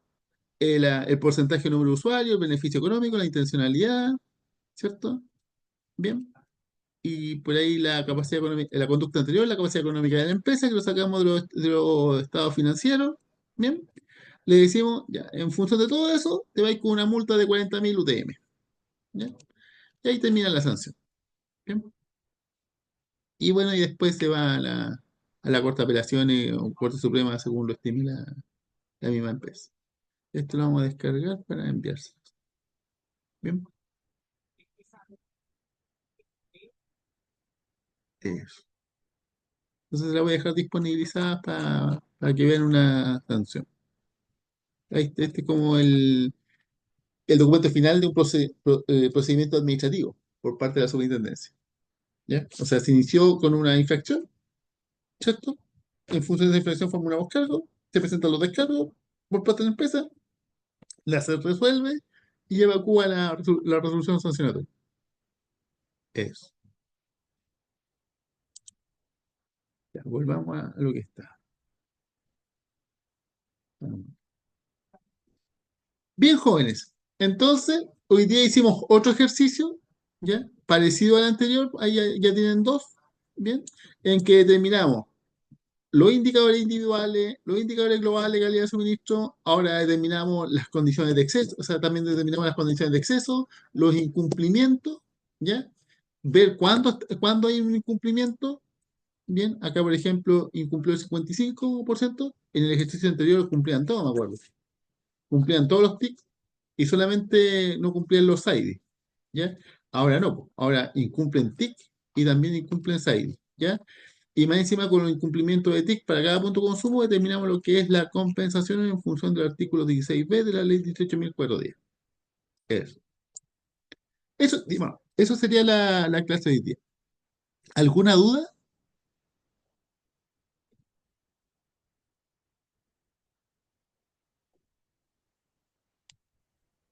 el porcentaje de número de usuarios, el beneficio económico, la intencionalidad, ¿cierto? Bien. Y por ahí la capacidad económica, la conducta anterior, la capacidad económica de la empresa, que lo sacamos de los estados financieros, bien. Le decimos, ya, en función de todo eso, te vais con una multa de 40.000 UTM, ¿ya? Y ahí termina la sanción, ¿bien? Y bueno, y después se va a la Corte de Apelaciones o Corte Suprema según lo estime la misma empresa. Esto lo vamos a descargar para enviárselo. Bien, eso. Entonces la voy a dejar disponibilizada para que vean una sanción. Este es como el documento final de un procedimiento administrativo por parte de la superintendencia. ¿Ya? O sea, se inició con una infracción, ¿cierto? En función de esa infracción formulamos cargo, se presentan los descargos por parte de la empresa, la se resuelve y evacúa la resolución sancionatoria. Eso. Ya, volvamos a lo que está. Bien, jóvenes. Entonces, hoy día hicimos otro ejercicio, ¿ya? Parecido al anterior, ahí ya tienen dos, ¿bien? En que determinamos los indicadores individuales, los indicadores globales de calidad de suministro, ahora determinamos las condiciones de exceso, o sea, también determinamos las condiciones de exceso, los incumplimientos, ¿ya? Ver cuándo hay un incumplimiento, bien, acá por ejemplo incumplió el 55%, en el ejercicio anterior cumplían todos, me acuerdo, cumplían todos los TIC y solamente no cumplían los SAIDI, ¿ya? Ahora no, po, ahora incumplen TIC y también incumplen SAIDI, ¿ya? Y más encima con los incumplimientos de TIC para cada punto de consumo determinamos lo que es la compensación en función del artículo 16b de la ley 18.410. Eso. Eso sería la clase de hoy día. ¿Alguna duda?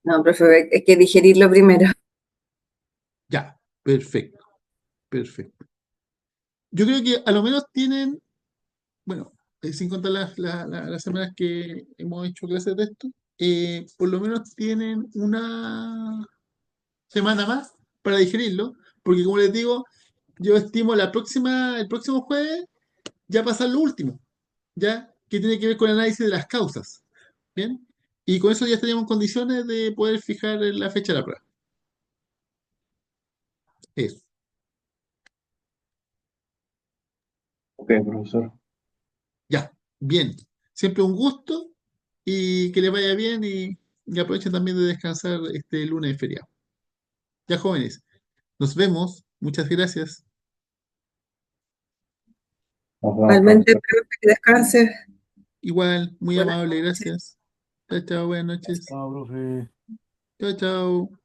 No, profe, hay que digerirlo primero. Ya, perfecto, perfecto. Yo creo que a lo menos tienen bueno, sin contar las semanas que hemos hecho clases de esto, por lo menos tienen una semana más para digerirlo, porque como les digo, yo estimo el próximo jueves, ya pasar lo último, ya que tiene que ver con el análisis de las causas, ¿bien? Y con eso ya estaríamos en condiciones de poder fijar la fecha de la prueba. Eso. Ok, profesor. Ya, bien. Siempre un gusto y que les vaya bien y aprovechen también de descansar este lunes de feriado. Ya, jóvenes, nos vemos. Muchas gracias. Nos vemos, Igualmente, profesor. profe, que descanses. Igual, muy Buenas amable, noches. gracias. Chao, chao, buenas noches. Chao, profe. Chao, chao.